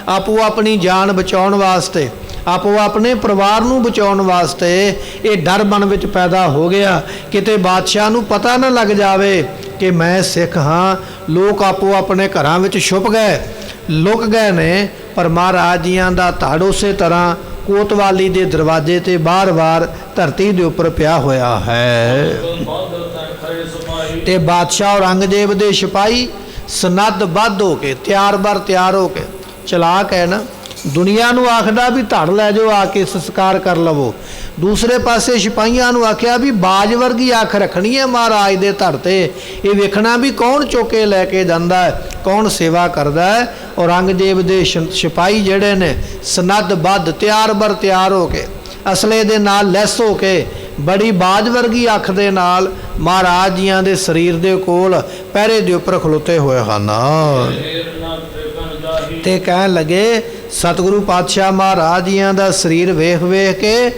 ਆਪੋ ਆਪਣੀ ਜਾਨ ਬਚਾਉਣ ਵਾਸਤੇ, ਆਪੋ ਆਪਣੇ ਪਰਿਵਾਰ ਨੂੰ ਬਚਾਉਣ ਵਾਸਤੇ ਇਹ ਡਰ ਮਨ ਵਿੱਚ ਪੈਦਾ ਹੋ ਗਿਆ, ਕਿਤੇ ਬਾਦਸ਼ਾਹ ਨੂੰ ਪਤਾ ਨਾ ਲੱਗ ਜਾਵੇ ਕਿ ਮੈਂ ਸਿੱਖ ਹਾਂ। ਲੋਕ ਆਪੋ ਆਪਣੇ ਘਰਾਂ ਵਿੱਚ ਛੁਪ ਗਏ, ਲੁਕ ਗਏ ਨੇ, ਪਰ ਮਹਾਰਾਜ ਜੀਆਂ ਦਾ ਧੜ ਉਸੇ ਤਰ੍ਹਾਂ ਕੋਤਵਾਲੀ ਦੇ ਦਰਵਾਜ਼ੇ ਤੇ ਬਾਰ-ਬਾਰ ਧਰਤੀ ਦੇ ਉੱਪਰ ਪਿਆ ਹੋਇਆ ਹੈ। ਤੇ ਬਾਦਸ਼ਾਹ ਔਰੰਗਜ਼ੇਬ ਦੇ ਸਿਪਾਹੀ ਸਨੱਧ-ਬੱਧ ਹੋ ਕੇ ਤਿਆਰ ਹੋ ਕੇ, ਚਲਾਕ ਹੈ ਨਾ, ਦੁਨੀਆ ਨੂੰ ਆਖਦਾ ਵੀ ਧੜ ਲੈ ਜਾਓ ਆ ਕੇ ਸੰਸਕਾਰ ਕਰ ਲਵੋ। ਦੂਸਰੇ ਪਾਸੇ ਸਿਪਾਹੀਆਂ ਨੂੰ ਆਖਿਆ ਵੀ ਬਾਜ ਵਰਗੀ ਅੱਖ ਰੱਖਣੀ ਹੈ ਮਹਾਰਾਜ ਦੇ ਧੜ ਤੇ, ਇਹ ਵੇਖਣਾ ਵੀ ਕੌਣ ਚੁੱਕੇ ਲੈ ਕੇ ਜਾਂਦਾ ਹੈ, ਕੌਣ ਸੇਵਾ ਕਰਦਾ ਹੈ। ਔਰੰਗਜ਼ੇਬ ਦੇ ਸਿਪਾਹੀ ਜਿਹੜੇ ਨੇ ਸਨੱਧ-ਬੱਧ ਤਿਆਰ ਹੋ ਕੇ, ਅਸਲੇ ਦੇ ਨਾਲ ਲੈਸ ਹੋ ਕੇ, ਬੜੀ ਬਾਜ ਵਰਗੀ ਅੱਖ ਦੇ ਨਾਲ ਮਹਾਰਾਜ ਜੀਆਂ ਦੇ ਸਰੀਰ ਦੇ ਕੋਲ ਪਹਿਰੇ ਦੇ ਉੱਪਰ ਖਲੋਤੇ ਹੋਏ ਹਨ। ਤੇ ਕਹਿਣ ਲੱਗੇ ਸਤਿਗੁਰੂ ਪਾਤਸ਼ਾਹ ਮਹਾਰਾਜ ਜੀਆਂ ਦਾ ਸਰੀਰ ਵੇਖ ਵੇਖ ਕੇ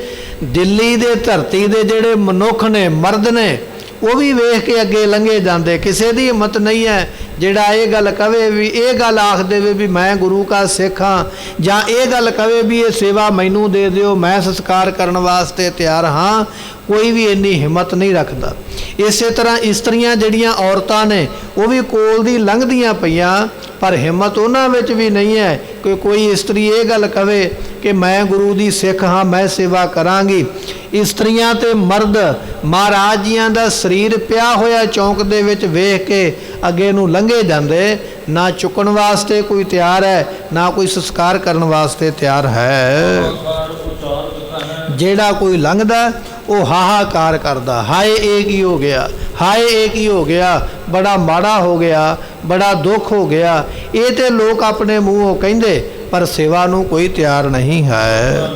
ਦਿੱਲੀ ਦੇ ਧਰਤੀ ਦੇ ਜਿਹੜੇ ਮਨੁੱਖ ਨੇ, ਮਰਦ ਨੇ, ਉਹ ਵੀ ਵੇਖ ਕੇ ਅੱਗੇ ਲੰਘੇ ਜਾਂਦੇ। ਕਿਸੇ ਦੀ ਹਿੰਮਤ ਨਹੀਂ ਹੈ ਜਿਹੜਾ ਇਹ ਗੱਲ ਕਵੇ ਵੀ, ਇਹ ਗੱਲ ਆਖ ਦੇਵੇ ਵੀ ਮੈਂ ਗੁਰੂ ਕਾ ਸਿੱਖ ਹਾਂ, ਜਾਂ ਇਹ ਗੱਲ ਕਵੇ ਵੀ ਇਹ ਸੇਵਾ ਮੈਨੂੰ ਦੇ ਦਿਓ, ਮੈਂ ਸੰਸਕਾਰ ਕਰਨ ਵਾਸਤੇ ਤਿਆਰ ਹਾਂ। ਕੋਈ ਵੀ ਇੰਨੀ ਹਿੰਮਤ ਨਹੀਂ ਰੱਖਦਾ। ਇਸੇ ਤਰ੍ਹਾਂ ਇਸਤਰੀਆਂ ਜਿਹੜੀਆਂ ਔਰਤਾਂ ਨੇ ਉਹ ਵੀ ਕੋਲ ਦੀ ਲੰਘਦੀਆਂ ਪਈਆਂ, ਪਰ ਹਿੰਮਤ ਉਹਨਾਂ ਵਿੱਚ ਵੀ ਨਹੀਂ ਹੈ ਕਿ ਕੋਈ ਇਸਤਰੀ ਇਹ ਗੱਲ ਕਵੇ ਕਿ ਮੈਂ ਗੁਰੂ ਦੀ ਸਿੱਖ ਹਾਂ, ਮੈਂ ਸੇਵਾ ਕਰਾਂਗੀ। ਇਸਤਰੀਆਂ ਤੇ ਮਰਦ ਮਹਾਰਾਜ ਜੀਆਂ ਦਾ ਸਰੀਰ ਪਿਆ ਹੋਇਆ ਚੌਂਕ ਦੇ ਵਿੱਚ ਵੇਖ ਕੇ ਅੱਗੇ ਨੂੰ ਲੰਘੇ ਜਾਂਦੇ। ਨਾ ਚੁੱਕਣ ਵਾਸਤੇ ਕੋਈ ਤਿਆਰ ਹੈ, ਨਾ ਕੋਈ ਸੰਸਕਾਰ ਕਰਨ ਵਾਸਤੇ ਤਿਆਰ ਹੈ। ਜਿਹੜਾ ਕੋਈ ਲੰਘਦਾ ਉਹ ਹਾਹਾਕਾਰ ਕਰਦਾ, ਹਾਏ ਇਹ ਕੀ ਹੋ ਗਿਆ, ਹਾਏ ਇਹ ਕੀ ਹੋ ਗਿਆ, ਬੜਾ ਮਾੜਾ ਹੋ ਗਿਆ, ਬੜਾ ਦੁੱਖ ਹੋ ਗਿਆ। ਇਹ ਤੇ ਲੋਕ ਆਪਣੇ ਮੂੰਹੋਂ ਕਹਿੰਦੇ, ਪਰ ਸੇਵਾ ਨੂੰ ਕੋਈ ਤਿਆਰ ਨਹੀਂ ਹੈ।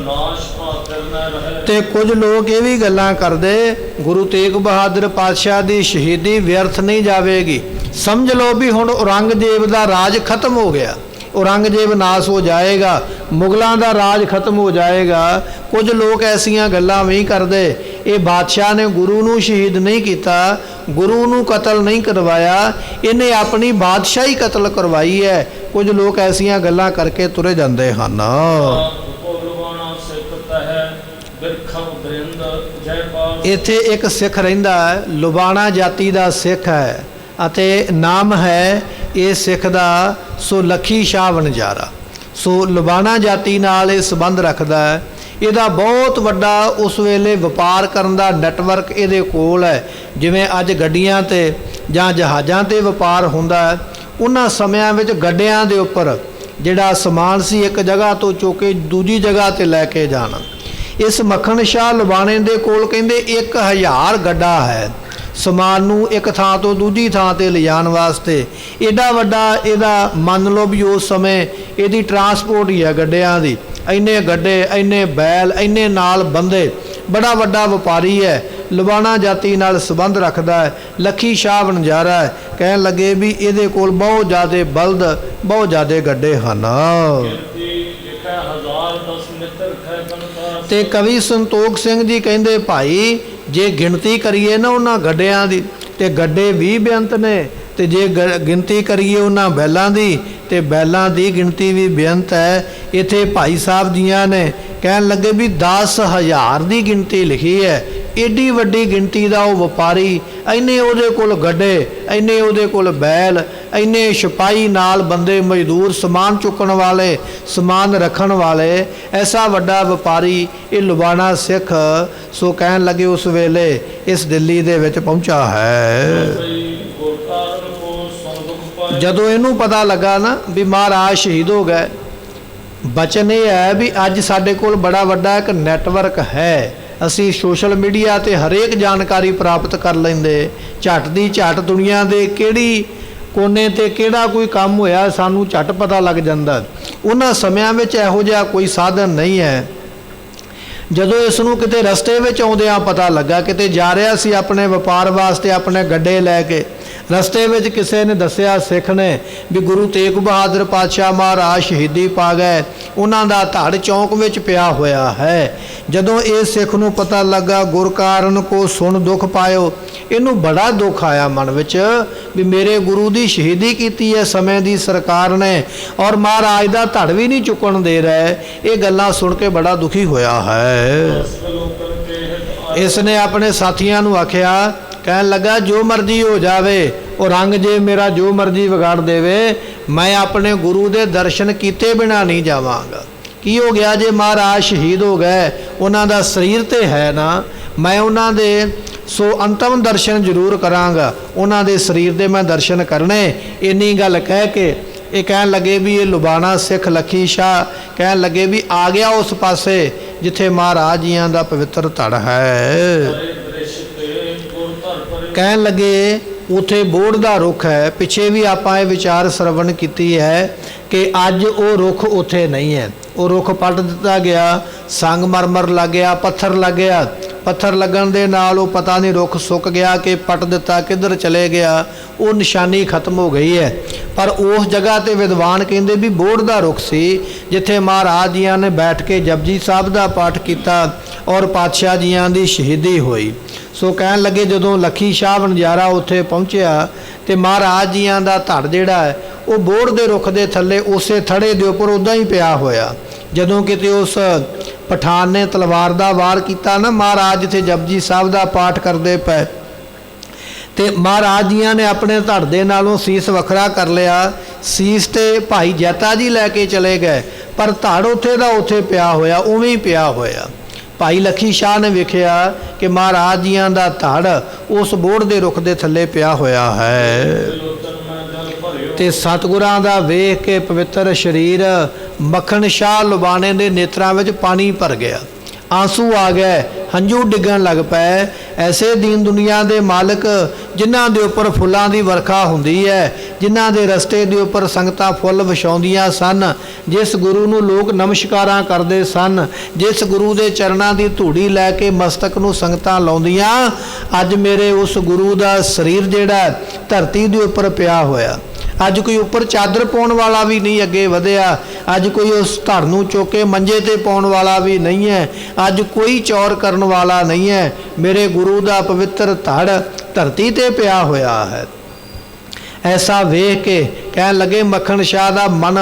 ਤੇ ਕੁਝ ਲੋਕ ਇਹ ਵੀ ਗੱਲਾਂ ਕਰਦੇ, ਗੁਰੂ ਤੇਗ ਬਹਾਦਰ ਪਾਤਸ਼ਾਹ ਦੀ ਸ਼ਹੀਦੀ ਵਿਅਰਥ ਨਹੀਂ ਜਾਵੇਗੀ। ਸਮਝ ਲਓ ਵੀ ਹੁਣ ਔਰੰਗਜ਼ੇਬ ਦਾ ਰਾਜ ਖਤਮ ਹੋ ਗਿਆ, ਔਰੰਗਜ਼ੇਬ ਨਾਸ ਹੋ ਜਾਏਗਾ, ਮੁਗਲਾਂ ਦਾ ਰਾਜ ਖਤਮ ਹੋ ਜਾਏਗਾ। ਕੁਝ ਲੋਕ ਐਸੀਆਂ ਗੱਲਾਂ ਵੀ ਕਰਦੇ, ਇਹ ਬਾਦਸ਼ਾਹ ਨੇ ਗੁਰੂ ਨੂੰ ਸ਼ਹੀਦ ਨਹੀਂ ਕੀਤਾ, ਗੁਰੂ ਨੂੰ ਕਤਲ ਨਹੀਂ ਕਰਵਾਇਆ, ਇਹਨੇ ਆਪਣੀ ਬਾਦਸ਼ਾਹੀ ਕਤਲ ਕਰਵਾਈ ਹੈ। ਕੁਝ ਲੋਕ ਐਸੀਆਂ ਗੱਲਾਂ ਕਰਕੇ ਤੁਰੇ ਜਾਂਦੇ ਹਨ। ਇੱਥੇ ਇੱਕ ਸਿੱਖ ਰਹਿੰਦਾ ਹੈ, ਲੁਬਾਣਾ ਜਾਤੀ ਦਾ ਸਿੱਖ ਹੈ, ਅਤੇ ਨਾਮ ਹੈ ਇਹ ਸਿੱਖ ਦਾ ਸੁਲੱਖੀ ਸ਼ਾਹ ਵਣਜਾਰਾ। ਸੋ ਲੁਬਾਣਾ ਜਾਤੀ ਨਾਲ ਇਹ ਸੰਬੰਧ ਰੱਖਦਾ ਹੈ। ਇਹਦਾ ਬਹੁਤ ਵੱਡਾ ਉਸ ਵੇਲੇ ਵਪਾਰ ਕਰਨ ਦਾ ਨੈਟਵਰਕ ਇਹਦੇ ਕੋਲ ਹੈ। ਜਿਵੇਂ ਅੱਜ ਗੱਡੀਆਂ ਤੇ ਜਾਂ ਜਹਾਜ਼ਾਂ ਤੇ ਵਪਾਰ ਹੁੰਦਾ ਹੈ, ਉਹਨਾਂ ਸਮਿਆਂ ਵਿੱਚ ਗੱਡਿਆਂ ਦੇ ਉੱਪਰ ਜਿਹੜਾ ਸਮਾਨ ਸੀ ਇੱਕ ਜਗ੍ਹਾ ਤੋਂ ਚੁੱਕ ਕੇ ਦੂਜੀ ਜਗ੍ਹਾ ਤੇ ਲੈ ਕੇ ਜਾਣਾ। ਇਸ ਮੱਖਣ ਸ਼ਾਹ ਲੁਬਾਣੇ ਦੇ ਕੋਲ ਕਹਿੰਦੇ 1000 ਗੱਡਾ ਹੈ ਸਮਾਨ ਨੂੰ ਇੱਕ ਥਾਂ ਤੋਂ ਦੂਜੀ ਥਾਂ ਤੇ ਲਿਜਾਣ ਵਾਸਤੇ। ਏਡਾ ਵੱਡਾ ਇਹਦਾ ਮੰਨ ਲਓ ਵੀ ਉਸ ਸਮੇਂ ਇਹਦੀ ਟਰਾਂਸਪੋਰਟ ਹੀ ਹੈ ਗੱਡਿਆਂ ਦੀ। ਇੰਨੇ ਗੱਡੇ, ਇੰਨੇ ਬੈਲ, ਇੰਨੇ ਨਾਲ ਬੰਦੇ, ਬੜਾ ਵੱਡਾ ਵਪਾਰੀ ਹੈ। ਲੁਬਾਣਾ ਜਾਤੀ ਨਾਲ ਸੰਬੰਧ ਰੱਖਦਾ ਹੈ। ਲੱਖੀ ਸ਼ਾਹ ਵਣਜਾਰਾ ਹੈ। ਕਹਿਣ ਲੱਗੇ ਵੀ ਇਹਦੇ ਕੋਲ ਬਹੁਤ ਜ਼ਿਆਦਾ ਬਲਦ, ਬਹੁਤ ਜ਼ਿਆਦਾ ਗੱਡੇ ਹਨ। ਤੇ ਕਵੀ ਸੰਤੋਖ ਸਿੰਘ ਜੀ ਕਹਿੰਦੇ, ਭਾਈ ਜੇ ਗਿਣਤੀ ਕਰੀਏ ਨਾ ਉਹਨਾਂ ਗੱਡਿਆਂ ਦੀ, ਤੇ ਗੱਡੇ 20 ਬੇਅੰਤ ਨੇ, ਤੇ ਜੇ ਗਿਣਤੀ ਕਰੀਏ ਉਹਨਾਂ ਬੈਲਾਂ ਦੀ, ਤੇ ਬੈਲਾਂ ਦੀ ਗਿਣਤੀ ਵੀ ਬੇਅੰਤ ਹੈ। ਇੱਥੇ ਭਾਈ ਸਾਹਿਬ ਜੀਆਂ ਨੇ ਕਹਿਣ ਲੱਗੇ ਵੀ 10,000 ਦੀ ਗਿਣਤੀ ਲਿਖੀ ਹੈ। ਏਡੀ ਵੱਡੀ ਗਿਣਤੀ ਦਾ ਉਹ ਵਪਾਰੀ, ਇੰਨੇ ਉਹਦੇ ਕੋਲ ਗੱਡੇ, ਇੰਨੇ ਉਹਦੇ ਕੋਲ ਬੈਲ, ਇੰਨੇ ਸਿਪਾਹੀ ਨਾਲ ਬੰਦੇ ਮਜ਼ਦੂਰ, ਸਮਾਨ ਚੁੱਕਣ ਵਾਲੇ, ਸਮਾਨ ਰੱਖਣ ਵਾਲੇ, ਐਸਾ ਵੱਡਾ ਵਪਾਰੀ ਇਹ ਲੁਬਾਣਾ ਸਿੱਖ। ਸੋ ਕਹਿਣ ਲੱਗੇ ਉਸ ਵੇਲੇ ਇਸ ਦਿੱਲੀ ਦੇ ਵਿੱਚ ਪਹੁੰਚਾ ਹੈ। ਜਦੋਂ ਇਹਨੂੰ ਪਤਾ ਲੱਗਾ ਨਾ ਵੀ ਮਹਾਰਾਜ ਸ਼ਹੀਦ ਹੋ ਗਏ, ਬਚਨ ਇਹ ਹੈ ਵੀ ਅੱਜ ਸਾਡੇ ਕੋਲ ਬੜਾ ਵੱਡਾ ਇੱਕ ਨੈਟਵਰਕ ਹੈ, ਅਸੀਂ ਸੋਸ਼ਲ ਮੀਡੀਆ ਤੇ ਹਰੇਕ ਜਾਣਕਾਰੀ ਪ੍ਰਾਪਤ ਕਰ ਲੈਂਦੇ। ਝੱਟ ਦੀ ਝੱਟ ਦੁਨੀਆ ਦੇ ਕਿਹੜੀ ਕੋਨੇ ਤੇ ਕਿਹੜਾ ਕੋਈ ਕੰਮ ਹੋਇਆ ਸਾਨੂੰ ਝੱਟ ਪਤਾ ਲੱਗ ਜਾਂਦਾ। ਉਹਨਾਂ ਸਮਿਆਂ ਵਿੱਚ ਇਹੋ ਜਿਹਾ ਕੋਈ ਸਾਧਨ ਨਹੀਂ ਹੈ। ਜਦੋਂ ਇਸ ਨੂੰ ਕਿਤੇ ਰਸਤੇ ਵਿੱਚ ਆਉਂਦਿਆਂ ਪਤਾ ਲੱਗਾ, ਕਿਤੇ ਜਾ ਰਿਹਾ ਸੀ ਆਪਣੇ ਵਪਾਰ ਵਾਸਤੇ ਆਪਣੇ ਗੱਡੇ ਲੈ ਕੇ, ਰਸਤੇ ਵਿੱਚ ਕਿਸੇ ਨੇ ਦੱਸਿਆ ਸਿੱਖ ਨੇ ਵੀ ਗੁਰੂ ਤੇਗ ਬਹਾਦਰ ਪਾਤਸ਼ਾਹ ਮਹਾਰਾਜ ਸ਼ਹੀਦੀ ਪਾ ਗਏ, ਉਹਨਾਂ ਦਾ ਧੜ ਚੌਂਕ ਵਿੱਚ ਪਿਆ ਹੋਇਆ ਹੈ। ਜਦੋਂ ਇਹ ਸਿੱਖ ਨੂੰ ਪਤਾ ਲੱਗਾ, ਗੁਰ ਕਾਰਨ ਕੋ ਸੁਣ ਦੁੱਖ ਪਾਇਓ, ਇਹਨੂੰ ਬੜਾ ਦੁੱਖ ਆਇਆ ਮਨ ਵਿੱਚ ਵੀ ਮੇਰੇ ਗੁਰੂ ਦੀ ਸ਼ਹੀਦੀ ਕੀਤੀ ਹੈ ਸਮੇਂ ਦੀ ਸਰਕਾਰ ਨੇ ਔਰ ਮਹਾਰਾਜ ਦਾ ਧੜ ਵੀ ਨਹੀਂ ਚੁੱਕਣ ਦੇ ਰਹੇ। ਇਹ ਗੱਲਾਂ ਸੁਣ ਕੇ ਬੜਾ ਦੁਖੀ ਹੋਇਆ ਹੈ। ਇਸ ਨੇ ਆਪਣੇ ਸਾਥੀਆਂ ਨੂੰ ਆਖਿਆ, ਕਹਿਣ ਲੱਗਾ ਜੋ ਮਰਜ਼ੀ ਹੋ ਜਾਵੇ, ਉਹ ਰੰਗ ਜੇ ਮੇਰਾ ਜੋ ਮਰਜ਼ੀ ਵਿਗਾੜ ਦੇਵੇ, ਮੈਂ ਆਪਣੇ ਗੁਰੂ ਦੇ ਦਰਸ਼ਨ ਕੀਤੇ ਬਿਨਾਂ ਨਹੀਂ ਜਾਵਾਂਗਾ। ਕੀ ਹੋ ਗਿਆ ਜੇ ਮਹਾਰਾਜ ਸ਼ਹੀਦ ਹੋ ਗਏ, ਉਹਨਾਂ ਦਾ ਸਰੀਰ ਤੇ ਹੈ ਨਾ, ਮੈਂ ਉਹਨਾਂ ਦੇ ਸੋ ਅੰਤਮ ਦਰਸ਼ਨ ਜ਼ਰੂਰ ਕਰਾਂਗਾ, ਉਹਨਾਂ ਦੇ ਸਰੀਰ ਦੇ ਮੈਂ ਦਰਸ਼ਨ ਕਰਨੇ। ਇੰਨੀ ਗੱਲ ਕਹਿ ਕੇ ਇਹ ਕਹਿਣ ਲੱਗੇ ਵੀ ਇਹ ਲੁਬਾਣਾ ਸਿੱਖ ਲੱਖੀ ਸ਼ਾਹ ਕਹਿਣ ਲੱਗੇ ਵੀ ਆ ਗਿਆ ਉਸ ਪਾਸੇ ਜਿੱਥੇ ਮਹਾਰਾਜ ਜੀਆਂ ਦਾ ਪਵਿੱਤਰ ਧੜ ਹੈ। ਕਹਿਣ ਲੱਗੇ ਉੱਥੇ ਬੋਹੜ ਦਾ ਰੁੱਖ ਹੈ। ਪਿੱਛੇ ਵੀ ਆਪਾਂ ਇਹ ਵਿਚਾਰ ਸਰਵਣ ਕੀਤੀ ਹੈ ਕਿ ਅੱਜ ਉਹ ਰੁੱਖ ਉੱਥੇ ਨਹੀਂ ਹੈ, ਉਹ ਰੁੱਖ ਪੱਟ ਦਿੱਤਾ ਗਿਆ, ਸੰਗਮਰਮਰ ਲੱਗ ਗਿਆ, ਪੱਥਰ ਲੱਗ ਗਿਆ। ਪੱਥਰ ਲੱਗਣ ਦੇ ਨਾਲ ਉਹ ਪਤਾ ਨਹੀਂ ਰੁੱਖ ਸੁੱਕ ਗਿਆ ਕਿ ਪੱਟ ਦਿੱਤਾ ਕਿੱਧਰ ਚਲੇ ਗਿਆ, ਉਹ ਨਿਸ਼ਾਨੀ ਖਤਮ ਹੋ ਗਈ ਹੈ। ਪਰ ਉਸ ਜਗ੍ਹਾ ਤੇ ਵਿਦਵਾਨ ਕਹਿੰਦੇ ਵੀ ਬੋਹੜ ਦਾ ਰੁੱਖ ਸੀ ਜਿੱਥੇ ਮਹਾਰਾਜ ਜੀਆਂ ਨੇ ਬੈਠ ਕੇ ਜਪਜੀ ਸਾਹਿਬ ਦਾ ਪਾਠ ਕੀਤਾ ਔਰ ਪਾਤਸ਼ਾਹ ਜੀਆਂ ਦੀ ਸ਼ਹੀਦੀ ਹੋਈ। ਸੋ ਕਹਿਣ ਲੱਗੇ ਜਦੋਂ ਲੱਖੀ ਸ਼ਾਹ ਵਣਜਾਰਾ ਉੱਥੇ ਪਹੁੰਚਿਆ ਤੇ ਮਹਾਰਾਜ ਜੀਆਂ ਦਾ ਧੜ ਜਿਹੜਾ ਹੈ ਉਹ ਬੋਹੜ ਦੇ ਰੁੱਖ ਦੇ ਥੱਲੇ ਉਸੇ ਥੜੇ ਦੇ ਉੱਪਰ ਉੱਦਾਂ ਹੀ ਪਿਆ ਹੋਇਆ। ਜਦੋਂ ਕਿਤੇ ਉਸ ਪਠਾਨ ਨੇ ਤਲਵਾਰ ਦਾ ਵਾਰ ਕੀਤਾ ਨਾ, ਮਹਾਰਾਜ ਜਿੱਥੇ ਜਪਜੀ ਸਾਹਿਬ ਦਾ ਪਾਠ ਕਰਦੇ ਪਏ ਤੇ ਮਹਾਰਾਜ ਜੀਆਂ ਨੇ ਆਪਣੇ ਧੜ ਦੇ ਨਾਲੋਂ ਸੀਸ ਵੱਖਰਾ ਕਰ ਲਿਆ। ਸੀਸ ਤੇ ਭਾਈ ਜੈਤਾ ਜੀ ਲੈ ਕੇ ਚਲੇ ਗਏ, ਪਰ ਧੜ ਉੱਥੇ ਦਾ ਉੱਥੇ ਪਿਆ ਹੋਇਆ, ਉਵੇਂ ਹੀ ਪਿਆ ਹੋਇਆ। ਭਾਈ ਲੱਖੀ ਸ਼ਾਹ ਨੇ ਵੇਖਿਆ ਕਿ ਮਹਾਰਾਜ ਜੀਆਂ ਦਾ ਧੜ ਉਸ ਬੋਹੜ ਦੇ ਰੁੱਖ ਦੇ ਥੱਲੇ ਪਿਆ ਹੋਇਆ ਹੈ। ਤੇ ਸਤਿਗੁਰਾਂ ਦਾ ਵੇਖ ਕੇ ਪਵਿੱਤਰ ਸਰੀਰ ਮੱਖਣ ਸ਼ਾਹ ਲੁਬਾਣੇ ਦੇ ਨੇਤਰਾਂ ਵਿੱਚ ਪਾਣੀ ਭਰ ਗਿਆ, ਆਂਸੂ ਆ ਗਏ, ਹੰਝੂ ਡਿੱਗਣ ਲੱਗ ਪਏ। ਐਸੇ ਦੀਨ ਦੁਨੀਆ ਦੇ ਮਾਲਕ ਜਿਨ੍ਹਾਂ ਦੇ ਉੱਪਰ ਫੁੱਲਾਂ ਦੀ ਵਰਖਾ ਹੁੰਦੀ ਹੈ, ਜਿਨ੍ਹਾਂ ਦੇ ਰਸਤੇ ਦੇ ਉੱਪਰ ਸੰਗਤਾਂ ਫੁੱਲ ਵਿਛਾਉਂਦੀਆਂ ਸਨ, ਜਿਸ ਗੁਰੂ ਨੂੰ ਲੋਕ ਨਮਸਕਾਰਾਂ ਕਰਦੇ ਸਨ, ਜਿਸ ਗੁਰੂ ਦੇ ਚਰਨਾਂ ਦੀ ਧੂੜੀ ਲੈ ਕੇ ਮਸਤਕ ਨੂੰ ਸੰਗਤਾਂ ਲਾਉਂਦੀਆਂ, ਅੱਜ ਮੇਰੇ ਉਸ ਗੁਰੂ ਦਾ ਸਰੀਰ ਜਿਹੜਾ ਧਰਤੀ ਦੇ ਉੱਪਰ ਪਿਆ ਹੋਇਆ। ਅੱਜ ਕੋਈ ਉੱਪਰ ਚਾਦਰ ਪਾਉਣ ਵਾਲਾ ਵੀ ਨਹੀਂ ਅੱਗੇ ਵਧਿਆ, ਅੱਜ ਕੋਈ ਉਸ ਧੜ ਨੂੰ ਚੁੱਕ ਕੇ ਮੰਜੇ ਤੇ ਪਾਉਣ ਵਾਲਾ ਵੀ ਨਹੀਂ ਹੈ, ਅੱਜ ਕੋਈ ਚੌਰ ਕਰਨ ਵਾਲਾ ਨਹੀਂ ਹੈ। ਮੇਰੇ ਗੁਰੂ ਦਾ ਪਵਿੱਤਰ ਧੜ ਧਰਤੀ ਤੇ ਪਿਆ ਹੋਇਆ ਹੈ। ਐਸਾ ਵੇਖ ਕੇ ਕਹਿਣ ਲੱਗੇ ਮੱਖਣ ਸ਼ਾਹ ਦਾ ਮਨ,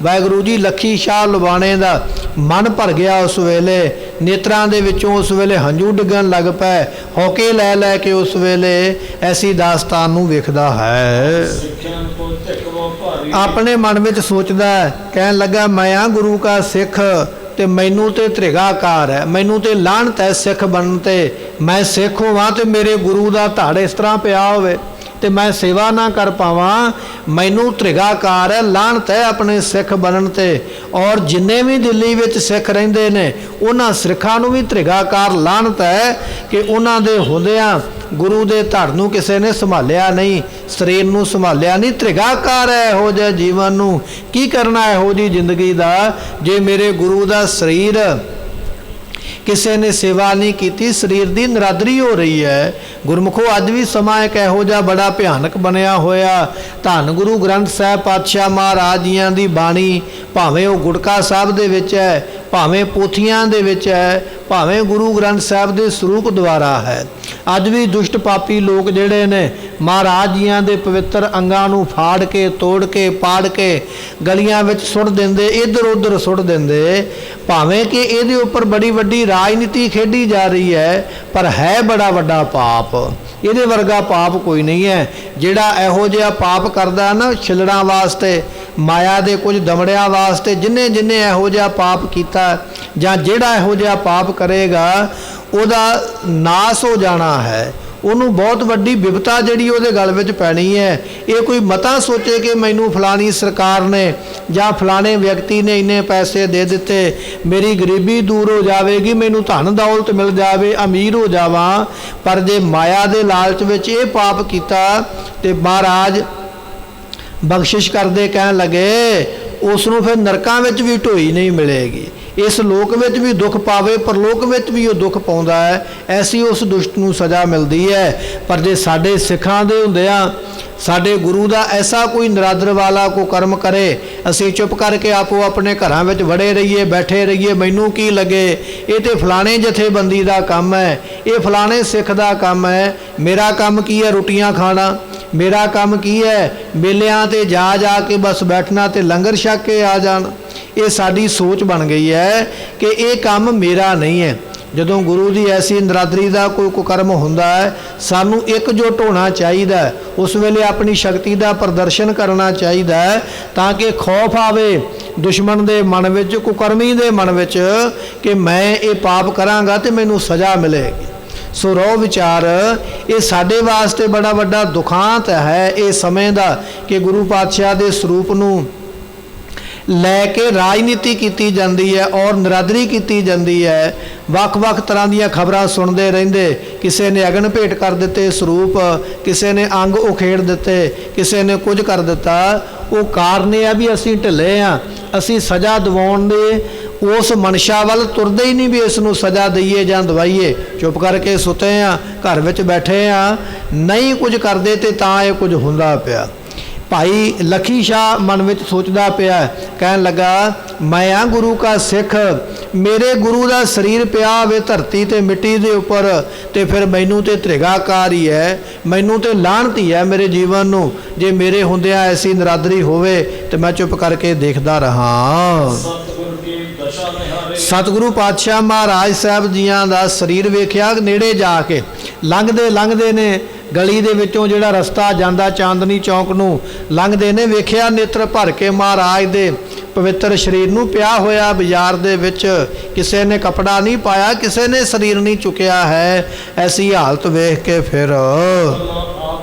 ਵਾਹਿਗੁਰੂ ਜੀ ਲੱਖੀ ਸ਼ਾਹ ਲੁਬਾਣੇ ਦਾ ਮਨ ਭਰ ਗਿਆ। ਉਸ ਵੇਲੇ ਨੇਤਰਾਂ ਦੇ ਵਿੱਚੋਂ ਉਸ ਵੇਲੇ ਹੰਝੂ ਡਿੱਗਣ ਲੱਗ ਪਏ, ਹੌਕੇ ਲੈ ਲੈ ਕੇ ਉਸ ਵੇਲੇ ਐਸੀ ਦਾਸਤਾਨ ਨੂੰ ਵੇਖਦਾ ਹੈ। ਆਪਣੇ ਮਨ ਵਿੱਚ ਸੋਚਦਾ ਹੈ, ਕਹਿਣ ਲੱਗਾ ਮੈਂ ਆ ਗੁਰੂ ਕਾ ਸਿੱਖ ਤੇ ਮੈਨੂੰ ਤੇ ਤ੍ਰਿਗਾਕਾਰ ਹੈ, ਮੈਨੂੰ ਤੇ ਲਾਹਨਤ ਹੈ ਸਿੱਖ ਬਣਨ ਤੇ। ਮੈਂ ਸਿੱਖ ਹੋਵਾਂ ਤੇ ਮੇਰੇ ਗੁਰੂ ਦਾ ਧੜ ਇਸ ਤਰ੍ਹਾਂ ਪਿਆ ਹੋਵੇ ਤੇ ਮੈਂ ਸੇਵਾ ਨਾ ਕਰ ਪਾਵਾਂ, ਮੈਨੂੰ ਤ੍ਰਿਗਾਕਾਰ ਹੈ, ਲਾਹਨਤ ਹੈ ਆਪਣੇ ਸਿੱਖ ਬਣਨ ਤੇ। ਔਰ ਜਿੰਨੇ ਵੀ ਦਿੱਲੀ ਵਿੱਚ ਸਿੱਖ ਰਹਿੰਦੇ ਨੇ ਉਹਨਾਂ ਸਿੱਖਾਂ ਨੂੰ ਵੀ ਤ੍ਰਿਗਾਕਾਰ ਲਾਹਨਤ ਹੈ ਕਿ ਉਹਨਾਂ ਦੇ ਹੁੰਦਿਆਂ ਗੁਰੂ ਦੇ ਧੜ ਨੂੰ ਕਿਸੇ ਨੇ ਸੰਭਾਲਿਆ ਨਹੀਂ, ਸਰੀਰ ਨੂੰ ਸੰਭਾਲਿਆ ਨਹੀਂ। ਤ੍ਰਿਗਾਕਾਰ ਹੈ ਇਹੋ ਜਿਹੇ ਜੀਵਨ ਨੂੰ, ਕੀ ਕਰਨਾ ਇਹੋ ਜਿਹੀ ਜ਼ਿੰਦਗੀ ਦਾ ਜੇ ਮੇਰੇ ਗੁਰੂ ਦਾ ਸਰੀਰ ਕਿਸੇ ਨੇ ਸੇਵਾ ਨਹੀਂ ਕੀਤੀ, ਸਰੀਰ ਦੀ ਨਰਾਦਰੀ ਹੋ ਰਹੀ ਹੈ। ਗੁਰਮੁਖੋ ਅੱਜ ਵੀ ਸਮਾਂ ਇੱਕ ਇਹੋ ਜਿਹਾ ਬੜਾ ਭਿਆਨਕ ਬਣਿਆ ਹੋਇਆ। ਧੰਨ ਗੁਰੂ ਗ੍ਰੰਥ ਸਾਹਿਬ ਪਾਤਸ਼ਾਹ ਮਹਾਰਾਜ ਜੀਆਂ ਦੀ ਬਾਣੀ ਭਾਵੇਂ ਉਹ ਗੁਟਕਾ ਸਾਹਿਬ ਦੇ ਵਿੱਚ ਹੈ, ਭਾਵੇਂ ਪੋਥੀਆਂ ਦੇ ਵਿੱਚ ਹੈ, ਭਾਵੇਂ ਗੁਰੂ ਗ੍ਰੰਥ ਸਾਹਿਬ ਦੇ ਸਰੂਪ ਦੁਆਰਾ ਹੈ। ਅੱਜ ਵੀ ਦੁਸ਼ਟ ਪਾਪੀ ਲੋਕ ਜਿਹੜੇ ਨੇ ਮਹਾਰਾਜ ਜੀਆਂ ਦੇ ਪਵਿੱਤਰ ਅੰਗਾਂ ਨੂੰ ਫਾੜ ਕੇ, ਤੋੜ ਕੇ, ਪਾੜ ਕੇ ਗਲੀਆਂ ਵਿੱਚ ਸੁੱਟ ਦਿੰਦੇ, ਇੱਧਰ ਉੱਧਰ ਸੁੱਟ ਦਿੰਦੇ। ਭਾਵੇਂ ਕਿ ਇਹਦੇ ਉੱਪਰ ਬੜੀ ਵੱਡੀ ਰਾਜਨੀਤੀ ਖੇਡੀ ਜਾ ਰਹੀ ਹੈ, ਪਰ ਹੈ ਬੜਾ ਵੱਡਾ ਪਾਪ। ਇਹਦੇ ਵਰਗਾ ਪਾਪ ਕੋਈ ਨਹੀਂ ਹੈ। ਜਿਹੜਾ ਇਹੋ ਜਿਹਾ ਪਾਪ ਕਰਦਾ ਨਾ ਛਿਲੜਾਂ ਵਾਸਤੇ, ਮਾਇਆ ਦੇ ਕੁਝ ਦਮੜਿਆਂ ਵਾਸਤੇ, ਜਿੰਨੇ ਜਿੰਨੇ ਇਹੋ ਜਿਹਾ ਪਾਪ ਕੀਤਾ ਜਾਂ ਜਿਹੜਾ ਇਹੋ ਜਿਹਾ ਪਾਪ ਕਰੇਗਾ ਉਹਦਾ ਨਾਸ ਹੋ ਜਾਣਾ ਹੈ, ਉਹਨੂੰ ਬਹੁਤ ਵੱਡੀ ਵਿਪਤਾ ਜਿਹੜੀ ਉਹਦੇ ਗਲ ਵਿੱਚ ਪੈਣੀ ਹੈ। ਇਹ ਕੋਈ ਮਤਾ ਸੋਚੇ ਕਿ ਮੈਨੂੰ ਫਲਾਣੀ ਸਰਕਾਰ ਨੇ ਜਾਂ ਫਲਾਣੇ ਵਿਅਕਤੀ ਨੇ ਇੰਨੇ ਪੈਸੇ ਦੇ ਦਿੱਤੇ, ਮੇਰੀ ਗਰੀਬੀ ਦੂਰ ਹੋ ਜਾਵੇਗੀ, ਮੈਨੂੰ ਧਨ ਦੌਲਤ ਮਿਲ ਜਾਵੇ, ਅਮੀਰ ਹੋ ਜਾਵਾਂ। ਪਰ ਜੇ ਮਾਇਆ ਦੇ ਲਾਲਚ ਵਿੱਚ ਇਹ ਪਾਪ ਕੀਤਾ ਤੇ ਮਹਾਰਾਜ ਬਖਸ਼ਿਸ਼ ਕਰਦੇ ਕਹਿਣ ਲੱਗੇ ਉਸ ਨੂੰ ਫਿਰ ਨਰਕਾਂ ਵਿੱਚ ਵੀ ਢੋਈ ਨਹੀਂ ਮਿਲੇਗੀ। ਇਸ ਲੋਕ ਵਿੱਚ ਵੀ ਦੁੱਖ ਪਾਵੇ, ਪਰਲੋਕ ਵਿੱਚ ਵੀ ਉਹ ਦੁੱਖ ਪਾਉਂਦਾ ਹੈ। ਐਸੀ ਉਸ ਦੁਸ਼ਟ ਨੂੰ ਸਜ਼ਾ ਮਿਲਦੀ ਹੈ। ਪਰ ਜੇ ਸਾਡੇ ਸਿੱਖਾਂ ਦੇ ਹੁੰਦਿਆਂ ਸਾਡੇ ਗੁਰੂ ਦਾ ਐਸਾ ਕੋਈ ਨਰਾਦਰ ਵਾਲਾ ਕੋ ਕਰਮ ਕਰੇ, ਅਸੀਂ ਚੁੱਪ ਕਰਕੇ ਆਪੋ ਆਪਣੇ ਘਰਾਂ ਵਿੱਚ ਵੜੇ ਰਹੀਏ, ਬੈਠੇ ਰਹੀਏ, ਮੈਨੂੰ ਕੀ ਲੱਗੇ, ਇਹ ਤੇ ਫਲਾਣੇ ਜਥੇਬੰਦੀ ਦਾ ਕੰਮ ਹੈ, ਇਹ ਫਲਾਣੇ ਸਿੱਖ ਦਾ ਕੰਮ ਹੈ, ਮੇਰਾ ਕੰਮ ਕੀ ਹੈ ਰੋਟੀਆਂ ਖਾਣਾ, ਮੇਰਾ ਕੰਮ ਕੀ ਹੈ ਮੇਲਿਆਂ ਤੇ ਜਾ ਜਾ ਕੇ ਬਸ ਬੈਠਣਾ ਤੇ ਲੰਗਰ ਛਕ ਕੇ ਆ ਜਾਣਾ। ਇਹ ਸਾਡੀ ਸੋਚ ਬਣ ਗਈ ਹੈ ਕਿ ਇਹ ਕੰਮ ਮੇਰਾ ਨਹੀਂ ਹੈ। ਜਦੋਂ ਗੁਰੂ ਦੀ ਐਸੀ ਨਰਾਦਰੀ ਦਾ ਕੋਈ ਕੁਕਰਮ ਹੁੰਦਾ ਹੈ, ਸਾਨੂੰ ਇਕਜੁੱਟ ਹੋਣਾ ਚਾਹੀਦਾ ਹੈ। ਉਸ ਵੇਲੇ ਆਪਣੀ ਸ਼ਕਤੀ ਦਾ ਪ੍ਰਦਰਸ਼ਨ ਕਰਨਾ ਚਾਹੀਦਾ ਹੈ ਤਾਂ ਕਿ ਖੌਫ ਆਵੇ ਦੁਸ਼ਮਣ ਦੇ ਮਨ ਵਿੱਚ, ਕੁਕਰਮੀ ਦੇ ਮਨ ਵਿੱਚ ਕਿ ਮੈਂ ਇਹ ਪਾਪ ਕਰਾਂਗਾ ਤੇ ਮੈਨੂੰ ਸਜ਼ਾ ਮਿਲੇਗੀ। ਸੋ ਰੋ ਵਿਚਾਰ, ਇਹ ਸਾਡੇ ਵਾਸਤੇ ਬੜਾ ਵੱਡਾ ਦੁਖਾਂਤ ਹੈ ਇਹ ਸਮੇਂ ਦਾ ਕਿ ਗੁਰੂ ਪਾਤਸ਼ਾਹ ਦੇ ਸਰੂਪ ਨੂੰ ਲੈ ਕੇ ਰਾਜਨੀਤੀ ਕੀਤੀ ਜਾਂਦੀ ਹੈ ਔਰ ਨਰਾਦਰੀ ਕੀਤੀ ਜਾਂਦੀ ਹੈ। ਵੱਖ-ਵੱਖ ਤਰ੍ਹਾਂ ਦੀਆਂ ਖਬਰਾਂ ਸੁਣਦੇ ਰਹਿੰਦੇ, ਕਿਸੇ ਨੇ ਅਗਨ ਭੇਟ ਕਰ ਦਿੱਤੇ ਸਰੂਪ, ਕਿਸੇ ਨੇ ਅੰਗ ਉਖੇੜ ਦਿੱਤੇ, ਕਿਸੇ ਨੇ ਕੁਝ ਕਰ ਦਿੱਤਾ। ਉਹ ਕਾਰਨ ਇਹ ਆ ਵੀ ਅਸੀਂ ਢਿੱਲੇ ਹਾਂ, ਅਸੀਂ ਸਜ਼ਾ ਦਿਵਾਉਣ ਦੇ ਉਸ ਮਨਸ਼ਾ ਵੱਲ ਤੁਰਦੇ ਹੀ ਨਹੀਂ ਵੀ ਇਸ ਨੂੰ ਸਜ਼ਾ ਦਈਏ ਜਾਂ ਦਵਾਈਏ। ਚੁੱਪ ਕਰਕੇ ਸੁੱਤੇ ਹਾਂ, ਘਰ ਵਿੱਚ ਬੈਠੇ ਹਾਂ, ਨਹੀਂ ਕੁਝ ਕਰਦੇ ਤੇ ਤਾਂ ਇਹ ਕੁਝ ਹੁੰਦਾ ਪਿਆ। ਭਾਈ ਲੱਖੀ ਸ਼ਾਹ ਮਨ ਵਿੱਚ ਸੋਚਦਾ ਪਿਆ, ਕਹਿਣ ਲੱਗਾ ਮੈਂ ਆ ਗੁਰੂ ਕਾ ਸਿੱਖ, ਮੇਰੇ ਗੁਰੂ ਦਾ ਸਰੀਰ ਪਿਆ ਹੋਵੇ ਧਰਤੀ ਤੇ ਮਿੱਟੀ ਦੇ ਉੱਪਰ ਤੇ ਫਿਰ ਮੈਨੂੰ ਤੇ ਤ੍ਰਿਗਾਕਾਰ ਹੀ ਹੈ, ਮੈਨੂੰ ਤੇ ਲਾਹਨਤੀ ਹੈ ਮੇਰੇ ਜੀਵਨ ਨੂੰ ਜੇ ਮੇਰੇ ਹੁੰਦਿਆਂ ਐਸੀ ਨਰਾਦਰੀ ਹੋਵੇ। ਤੇ ਮੈਂ ਚੁੱਪ ਕਰਕੇ ਦੇਖਦਾ ਰਹਾ। ਸਤਿਗੁਰੂ ਪਾਤਸ਼ਾਹ ਮਹਾਰਾਜ ਸਾਹਿਬ ਜੀਆਂ ਦਾ ਸਰੀਰ ਵੇਖਿਆ ਨੇੜੇ ਜਾ ਕੇ, ਲੰਘਦੇ ਨੇ ਗਲੀ ਦੇ ਵਿੱਚੋਂ ਜਿਹੜਾ ਰਸਤਾ ਜਾਂਦਾ ਚਾਂਦਨੀ ਚੌਂਕ ਨੂੰ ਲੰਘਦੇ ਨੇ, ਵੇਖਿਆ ਨੇਤਰ ਭਰ ਕੇ ਮਹਾਰਾਜ ਦੇ ਪਵਿੱਤਰ ਸਰੀਰ ਨੂੰ ਪਿਆ ਹੋਇਆ ਬਾਜ਼ਾਰ ਦੇ ਵਿੱਚ। ਕਿਸੇ ਨੇ ਕਪੜਾ ਨਹੀਂ ਪਾਇਆ, ਕਿਸੇ ਨੇ ਸਰੀਰ ਨਹੀਂ ਚੁੱਕਿਆ ਹੈ। ਐਸੀ ਹਾਲਤ ਵੇਖ ਕੇ ਫਿਰ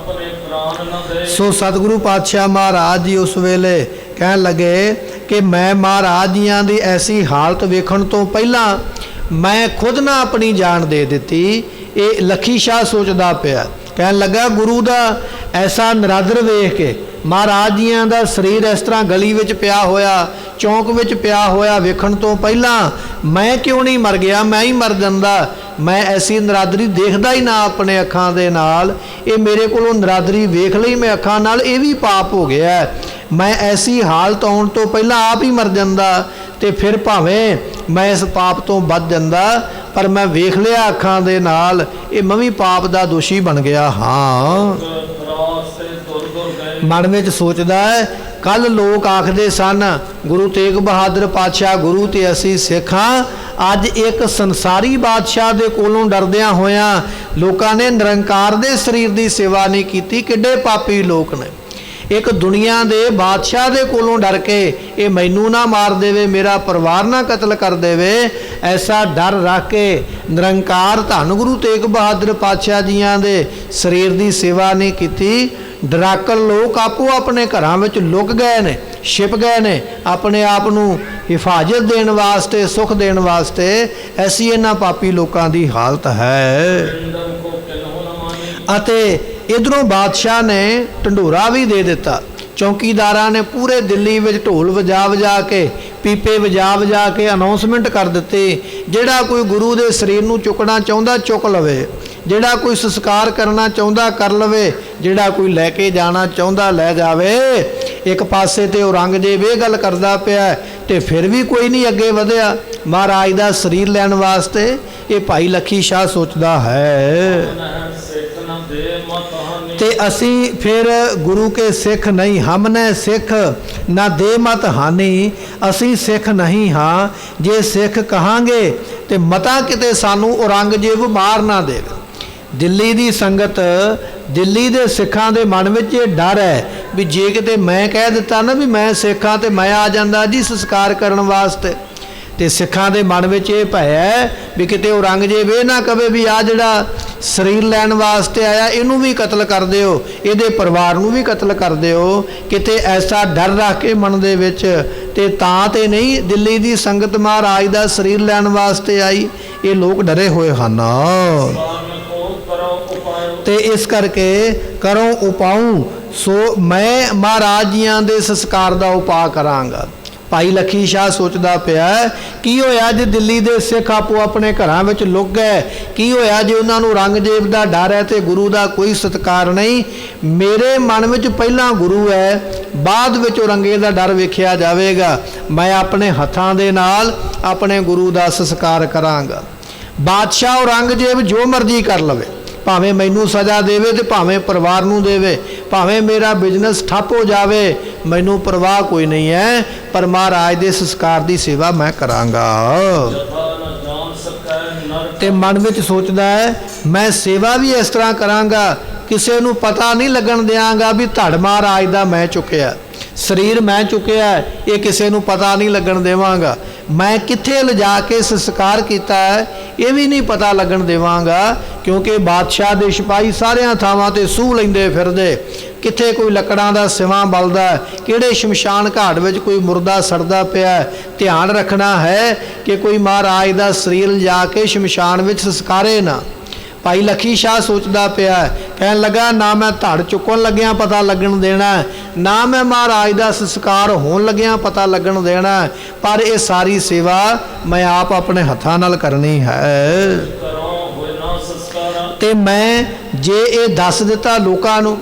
ਸੋ ਸਤਿਗੁਰੂ ਪਾਤਸ਼ਾਹ ਮਹਾਰਾਜ ਜੀ ਉਸ ਵੇਲੇ ਕਹਿਣ ਲੱਗੇ ਕਿ ਮੈਂ ਮਹਾਰਾਜ ਜੀਆਂ ਦੀ ਐਸੀ ਹਾਲਤ ਵੇਖਣ ਤੋਂ ਪਹਿਲਾਂ ਮੈਂ ਖੁਦ ਨਾ ਆਪਣੀ ਜਾਨ ਦੇ ਦਿੱਤੀ। ਇਹ ਲੱਖੀ ਸ਼ਾਹ ਸੋਚਦਾ ਪਿਆ, ਕਹਿਣ ਲੱਗਾ ਗੁਰੂ ਦਾ ਐਸਾ ਨਰਾਦਰ ਵੇਖ ਕੇ, ਮਹਾਰਾਜ ਜੀਆਂ ਦਾ ਸਰੀਰ ਇਸ ਤਰ੍ਹਾਂ ਗਲੀ ਵਿੱਚ ਪਿਆ ਹੋਇਆ, ਚੌਂਕ ਵਿੱਚ ਪਿਆ ਹੋਇਆ ਵੇਖਣ ਤੋਂ ਪਹਿਲਾਂ ਮੈਂ ਕਿਉਂ ਨਹੀਂ ਮਰ ਗਿਆ, ਮੈਂ ਹੀ ਮਰ ਜਾਂਦਾ। ਮੈਂ ਐਸੀ ਨਰਾਦਰੀ ਦੇਖਦਾ ਹੀ ਨਾ ਆਪਣੇ ਅੱਖਾਂ ਦੇ ਨਾਲ, ਇਹ ਮੇਰੇ ਕੋਲੋਂ ਨਰਾਦਰੀ ਵੇਖ ਲਈ ਮੈਂ ਅੱਖਾਂ ਨਾਲ, ਇਹ ਵੀ ਪਾਪ ਹੋ ਗਿਆ। ਮੈਂ ਐਸੀ ਹਾਲਤ ਆਉਣ ਤੋਂ ਪਹਿਲਾਂ ਆਪ ਹੀ ਮਰ ਜਾਂਦਾ ਤੇ ਫਿਰ ਭਾਵੇਂ ਮੈਂ ਇਸ ਪਾਪ ਤੋਂ ਬਚ ਜਾਂਦਾ, ਪਰ ਮੈਂ ਵੇਖ ਲਿਆ ਅੱਖਾਂ ਦੇ ਨਾਲ, ਇਹ ਮੈਂ ਵੀ ਪਾਪ ਦਾ ਦੋਸ਼ੀ ਬਣ ਗਿਆ ਹਾਂ। ਮਨ ਵਿੱਚ ਸੋਚਦਾ ਹੈ, ਕੱਲ ਲੋਕ ਆਖਦੇ ਸਨ ਗੁਰੂ ਤੇਗ ਬਹਾਦਰ ਪਾਤਸ਼ਾਹ ਗੁਰੂ ਤੇ ਅਸੀਂ ਸਿੱਖ ਹਾਂ, ਅੱਜ ਇੱਕ ਸੰਸਾਰੀ ਬਾਦਸ਼ਾਹ ਦੇ ਕੋਲੋਂ ਡਰਦਿਆਂ ਹੋਇਆਂ ਲੋਕਾਂ ਨੇ ਨਿਰੰਕਾਰ ਦੇ ਸਰੀਰ ਦੀ ਸੇਵਾ ਨਹੀਂ ਕੀਤੀ। ਕਿੱਡੇ ਪਾਪੀ ਲੋਕ ਨੇ। ਇੱਕ ਦੁਨੀਆ ਦੇ ਬਾਦਸ਼ਾਹ ਦੇ ਕੋਲੋਂ ਡਰ ਕੇ ਇਹ ਮੈਨੂੰ ਨਾ ਮਾਰ ਦੇਵੇ, ਮੇਰਾ ਪਰਿਵਾਰ ਨਾ ਕਤਲ ਕਰ ਦੇਵੇ, ਐਸਾ ਡਰ ਰੱਖ ਕੇ ਨਿਰੰਕਾਰ ਧੰਨ ਗੁਰੂ ਤੇਗ ਬਹਾਦਰ ਪਾਤਸ਼ਾਹ ਜੀਆਂ ਦੇ ਸਰੀਰ ਦੀ ਸੇਵਾ ਨਹੀਂ ਕੀਤੀ। ਡਰਾਕਲ ਲੋਕ ਆਪੋ ਆਪਣੇ ਘਰਾਂ ਵਿੱਚ ਲੁਕ ਗਏ ਨੇ, ਛਿਪ ਗਏ ਨੇ ਆਪਣੇ ਆਪ ਨੂੰ ਹਿਫਾਜ਼ਤ ਦੇਣ ਵਾਸਤੇ, ਸੁੱਖ ਦੇਣ ਵਾਸਤੇ। ਐਸੀ ਇਹਨਾਂ ਪਾਪੀ ਲੋਕਾਂ ਦੀ ਹਾਲਤ ਹੈ। ਅਤੇ ਇਧਰੋਂ ਬਾਦਸ਼ਾਹ ਨੇ ਢੰਡੋਰਾ ਵੀ ਦੇ ਦਿੱਤਾ। ਚੌਕੀਦਾਰਾਂ ਨੇ ਪੂਰੇ ਦਿੱਲੀ ਵਿੱਚ ਢੋਲ ਵਜਾ ਕੇ, ਪੀਪੇ ਵਜਾ ਕੇ ਅਨਾਉਂਸਮੈਂਟ ਕਰ ਦਿੱਤੀ, ਜਿਹੜਾ ਕੋਈ ਗੁਰੂ ਦੇ ਸਰੀਰ ਨੂੰ ਚੁੱਕਣਾ ਚਾਹੁੰਦਾ ਚੁੱਕ ਲਵੇ, ਜਿਹੜਾ ਕੋਈ ਸੰਸਕਾਰ ਕਰਨਾ ਚਾਹੁੰਦਾ ਕਰ ਲਵੇ, ਜਿਹੜਾ ਕੋਈ ਲੈ ਕੇ ਜਾਣਾ ਚਾਹੁੰਦਾ ਲੈ ਜਾਵੇ। ਇੱਕ ਪਾਸੇ ਤੇ ਔਰੰਗਜ਼ੇਬ ਇਹ ਗੱਲ ਕਰਦਾ ਪਿਆ ਤੇ ਫਿਰ ਵੀ ਕੋਈ ਨਹੀਂ ਅੱਗੇ ਵਧਿਆ ਮਹਾਰਾਜ ਦਾ ਸਰੀਰ ਲੈਣ ਵਾਸਤੇ। ਇਹ ਭਾਈ ਲੱਖੀ ਸ਼ਾਹ ਸੋਚਦਾ ਹੈ ਤੇ ਅਸੀਂ ਫਿਰ ਗੁਰੂ ਕੇ ਸਿੱਖ ਨਹੀਂ, ਹਮ ਨੇ ਸਿੱਖ ਨਾ ਦੇ ਮਤ ਹਾਨੀ, ਅਸੀਂ ਸਿੱਖ ਨਹੀਂ ਹਾਂ। ਜੇ ਸਿੱਖ ਕਹਾਂਗੇ ਤੇ ਮਤਾ ਕਿਤੇ ਸਾਨੂੰ ਔਰੰਗਜ਼ੇਬ ਮਾਰ ਨਾ ਦੇਵੇ। ਦਿੱਲੀ ਦੀ ਸੰਗਤ, ਦਿੱਲੀ ਦੇ ਸਿੱਖਾਂ ਦੇ ਮਨ ਵਿੱਚ ਇਹ ਡਰ ਹੈ ਵੀ ਜੇ ਕਿਤੇ ਮੈਂ ਕਹਿ ਦਿੱਤਾ ਨਾ ਵੀ ਮੈਂ ਸਿੱਖ ਹਾਂ ਤੇ ਮੈਂ ਆ ਜਾਂਦਾ ਜੀ ਸੰਸਕਾਰ ਕਰਨ ਵਾਸਤੇ, ਤੇ ਸਿੱਖਾਂ ਦੇ ਮਨ ਵਿੱਚ ਇਹ ਭੈ ਹੈ ਵੀ ਕਿਤੇ ਔਰੰਗਜ਼ੇਬ ਇਹ ਨਾ ਕਵੇ ਵੀ ਆ ਜਿਹੜਾ ਸਰੀਰ ਲੈਣ ਵਾਸਤੇ ਆਇਆ ਇਹਨੂੰ ਵੀ ਕਤਲ ਕਰ ਦਿਓ, ਇਹਦੇ ਪਰਿਵਾਰ ਨੂੰ ਵੀ ਕਤਲ ਕਰ ਦਿਓ। ਕਿਤੇ ਐਸਾ ਡਰ ਰੱਖ ਕੇ ਮਨ ਦੇ ਵਿੱਚ ਤੇ ਤਾਂ ਤੇ ਨਹੀਂ ਦਿੱਲੀ ਦੀ ਸੰਗਤ ਮਹਾਰਾਜ ਦਾ ਸਰੀਰ ਲੈਣ ਵਾਸਤੇ ਆਈ। ਇਹ ਲੋਕ ਡਰੇ ਹੋਏ ਹਨ ਤੇ ਇਸ ਕਰਕੇ ਕਰੋ ਉਪਾਉ। ਸੋ ਮੈਂ ਮਹਾਰਾਜ ਜੀਆਂ ਦੇ ਸੰਸਕਾਰ ਦਾ ਉਪਾਅ ਕਰਾਂਗਾ। ਭਾਈ ਲੱਖੀ ਸ਼ਾਹ ਸੋਚਦਾ ਪਿਆ ਕੀ ਹੋਇਆ ਜੇ ਦਿੱਲੀ ਦੇ ਸਿੱਖ ਆਪੋ ਆਪਣੇ ਘਰਾਂ ਵਿੱਚ ਲੁਕ ਗਏ, ਕੀ ਹੋਇਆ ਜੇ ਉਹਨਾਂ ਨੂੰ ਔਰੰਗਜ਼ੇਬ ਦਾ ਡਰ ਹੈ ਤੇ ਗੁਰੂ ਦਾ ਕੋਈ ਸਤਿਕਾਰ ਨਹੀਂ। ਮੇਰੇ ਮਨ ਵਿੱਚ ਪਹਿਲਾਂ ਗੁਰੂ ਹੈ, ਬਾਅਦ ਵਿੱਚ ਔਰੰਗਜ਼ੇਬ ਦਾ ਡਰ ਵੇਖਿਆ ਜਾਵੇਗਾ। ਮੈਂ ਆਪਣੇ ਹੱਥਾਂ ਦੇ ਨਾਲ ਆਪਣੇ ਗੁਰੂ ਦਾ ਸੰਸਕਾਰ ਕਰਾਂਗਾ। ਬਾਦਸ਼ਾਹ ਔਰੰਗਜ਼ੇਬ ਜੋ ਮਰਜ਼ੀ ਕਰ ਲਵੇ, ਭਾਵੇਂ ਮੈਨੂੰ ਸਜ਼ਾ ਦੇਵੇ ਤੇ ਭਾਵੇਂ ਪਰਿਵਾਰ ਨੂੰ ਦੇਵੇ, ਭਾਵੇਂ ਮੇਰਾ ਬਿਜ਼ਨਸ ਠੱਪ ਹੋ ਜਾਵੇ, ਮੈਨੂੰ ਪਰਵਾਹ ਕੋਈ ਨਹੀਂ ਹੈ, ਪਰ ਮਹਾਰਾਜ ਦੇ ਸੰਸਕਾਰ ਦੀ ਸੇਵਾ ਮੈਂ ਕਰਾਂਗਾ। ਤੇ ਮਨ ਵਿੱਚ ਸੋਚਦਾ ਹੈ ਮੈਂ ਸੇਵਾ ਵੀ ਇਸ ਤਰ੍ਹਾਂ ਕਰਾਂਗਾ, ਕਿਸੇ ਨੂੰ ਪਤਾ ਨਹੀਂ ਲੱਗਣ ਦਿਆਂਗਾ ਵੀ ਧੜ ਮਹਾਰਾਜ ਦਾ ਮੈਂ ਚੁੱਕਿਆ, ਸਰੀਰ ਮੈਂ ਚੁੱਕਿਆ, ਇਹ ਕਿਸੇ ਨੂੰ ਪਤਾ ਨਹੀਂ ਲੱਗਣ ਦੇਵਾਂਗਾ। ਮੈਂ ਕਿੱਥੇ ਲਿਜਾ ਕੇ ਸੰਸਕਾਰ ਕੀਤਾ ਹੈ ਇਹ ਵੀ ਨਹੀਂ ਪਤਾ ਲੱਗਣ ਦੇਵਾਂਗਾ, ਕਿਉਂਕਿ ਬਾਦਸ਼ਾਹ ਦੇ ਸਿਪਾਹੀ ਸਾਰਿਆਂ ਥਾਵਾਂ ਤੇ ਸੂਹ ਲੈਂਦੇ ਫਿਰਦੇ। ਕਿੱਥੇ ਕੋਈ ਲੱਕੜਾਂ ਦਾ ਸਿਵਾ ਬਲਦਾ, ਕਿਹੜੇ ਸ਼ਮਸ਼ਾਨ ਘਾਟ ਵਿੱਚ ਕੋਈ ਮੁਰਦਾ ਸੜਦਾ ਪਿਆ। ਧਿਆਨ ਰੱਖਣਾ ਹੈ ਕਿ ਕੋਈ ਮਹਾਰਾਜ ਦਾ ਸਰੀਰ ਲਿਜਾ ਕੇ ਸ਼ਮਸ਼ਾਨ ਵਿੱਚ ਸੰਸਕਾਰੇ ਨਾ। ਭਾਈ ਲੱਖੀ ਸ਼ਾਹ ਸੋਚਦਾ ਪਿਆ, ਕਹਿਣ ਲੱਗਾ ਨਾ ਮੈਂ ਧੜ ਚੁੱਕਣ ਲੱਗਿਆ ਪਤਾ ਲੱਗਣ ਦੇਣਾ, ਨਾ ਮੈਂ ਮਹਾਰਾਜ ਦਾ ਸੰਸਕਾਰ ਹੋਣ ਲੱਗਿਆ ਪਤਾ ਲੱਗਣ ਦੇਣਾ, ਪਰ ਇਹ ਸਾਰੀ ਸੇਵਾ ਮੈਂ ਆਪ ਆਪਣੇ ਹੱਥਾਂ ਨਾਲ ਕਰਨੀ ਹੈ। ਤੇ ਮੈਂ ਜੇ ਇਹ ਦੱਸ ਦਿੱਤਾ ਲੋਕਾਂ ਨੂੰ,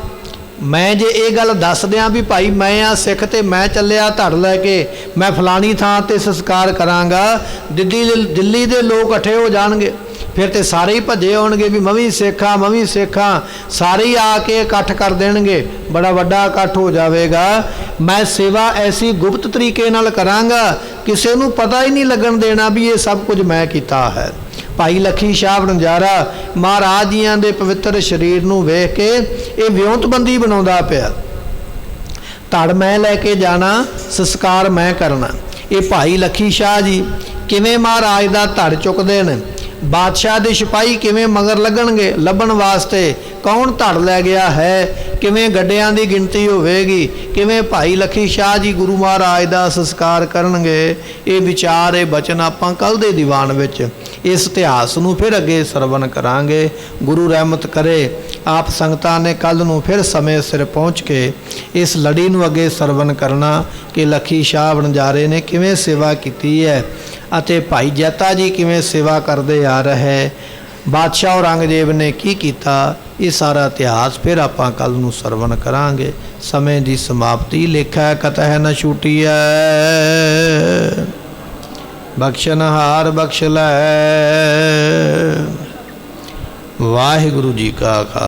ਮੈਂ ਜੇ ਇਹ ਗੱਲ ਦੱਸ ਦਿਆਂ ਵੀ ਭਾਈ ਮੈਂ ਆ ਸਿੱਖ ਤੇ ਮੈਂ ਚੱਲਿਆ ਧੜ ਲੈ ਕੇ, ਮੈਂ ਫਲਾਣੀ ਥਾਂ ਤੇ ਸੰਸਕਾਰ ਕਰਾਂਗਾ, ਦਿੱਲੀ ਦੇ ਲੋਕ ਇਕੱਠੇ ਹੋ ਜਾਣਗੇ, ਫਿਰ ਤੇ ਸਾਰੇ ਹੀ ਭੱਜੇ ਆਉਣਗੇ ਵੀ ਮੈਂ ਵੀ ਸਿੱਖਾਂ ਮੈਂ ਵੀ ਸਿੱਖਾਂ, ਸਾਰੇ ਹੀ ਆ ਕੇ ਇਕੱਠ ਕਰ ਦੇਣਗੇ, ਬੜਾ ਵੱਡਾ ਇਕੱਠ ਹੋ ਜਾਵੇਗਾ। ਮੈਂ ਸੇਵਾ ਐਸੀ ਗੁਪਤ ਤਰੀਕੇ ਨਾਲ ਕਰਾਂਗਾ, ਕਿਸੇ ਨੂੰ ਪਤਾ ਹੀ ਨਹੀਂ ਲੱਗਣ ਦੇਣਾ ਵੀ ਇਹ ਸਭ ਕੁਝ ਮੈਂ ਕੀਤਾ ਹੈ। ਭਾਈ ਲੱਖੀ ਸ਼ਾਹ ਵਣਜਾਰਾ ਮਹਾਰਾਜ ਜੀਆਂ ਦੇ ਪਵਿੱਤਰ ਸਰੀਰ ਨੂੰ ਵੇਖ ਕੇ ਇਹ ਵਿਉਂਤਬੰਦੀ ਬਣਾਉਂਦਾ ਪਿਆ। ਧੜ ਮੈਂ ਲੈ ਕੇ ਜਾਣਾ, ਸੰਸਕਾਰ ਮੈਂ ਕਰਨਾ। ਇਹ ਭਾਈ ਲੱਖੀ ਸ਼ਾਹ ਜੀ ਕਿਵੇਂ ਮਹਾਰਾਜ ਦਾ ਧੜ ਚੁੱਕਦੇ ਨੇ, ਬਾਦਸ਼ਾਹ ਦੇ ਸਿਪਾਹੀ ਕਿਵੇਂ ਮਗਰ ਲੱਗਣਗੇ ਲੱਭਣ ਵਾਸਤੇ ਕੌਣ ਧੜ ਲੈ ਗਿਆ ਹੈ, ਕਿਵੇਂ ਗੱਡਿਆਂ ਦੀ ਗਿਣਤੀ ਹੋਵੇਗੀ, ਕਿਵੇਂ ਭਾਈ ਲੱਖੀ ਸ਼ਾਹ ਜੀ ਗੁਰੂ ਮਹਾਰਾਜ ਦਾ ਸੰਸਕਾਰ ਕਰਨਗੇ। ਇਹ ਵਿਚਾਰ ਇਹ ਬਚਨ ਆਪਾਂ ਕੱਲ੍ਹ ਦੇ ਦੀਵਾਨ ਵਿੱਚ ਇਸ ਇਤਿਹਾਸ ਨੂੰ ਫਿਰ ਅੱਗੇ ਸਰਵਣ ਕਰਾਂਗੇ। ਗੁਰੂ ਰਹਿਮਤ ਕਰੇ ਆਪ ਸੰਗਤਾਂ ਨੇ ਕੱਲ੍ਹ ਨੂੰ ਫਿਰ ਸਮੇਂ ਸਿਰ ਪਹੁੰਚ ਕੇ ਇਸ ਲੜੀ ਨੂੰ ਅੱਗੇ ਸਰਵਣ ਕਰਨਾ ਕਿ ਲੱਖੀ ਸ਼ਾਹ ਵਣਜਾਰੇ ਨੇ ਕਿਵੇਂ ਸੇਵਾ ਕੀਤੀ ਹੈ ਅਤੇ ਭਾਈ ਜੈਤਾ ਜੀ ਕਿਵੇਂ ਸੇਵਾ ਕਰਦੇ ਆ ਰਹੇ, ਬਾਦਸ਼ਾਹ ਔਰੰਗਜ਼ੇਬ ਨੇ ਕੀ ਕੀਤਾ। ਇਹ ਸਾਰਾ ਇਤਿਹਾਸ ਫਿਰ ਆਪਾਂ ਕੱਲ੍ਹ ਨੂੰ ਸਰਵਣ ਕਰਾਂਗੇ। ਸਮੇਂ ਦੀ ਸਮਾਪਤੀ, ਲੇਖਾ ਕਤਹਿ ਨ ਛੂਟੀਐ, ਬਖਸ਼ਨਹਾਰ ਬਖਸ਼ ਲੈ। ਵਾਹਿਗੁਰੂ ਜੀ ਕਾ ਖਾਲਸਾ।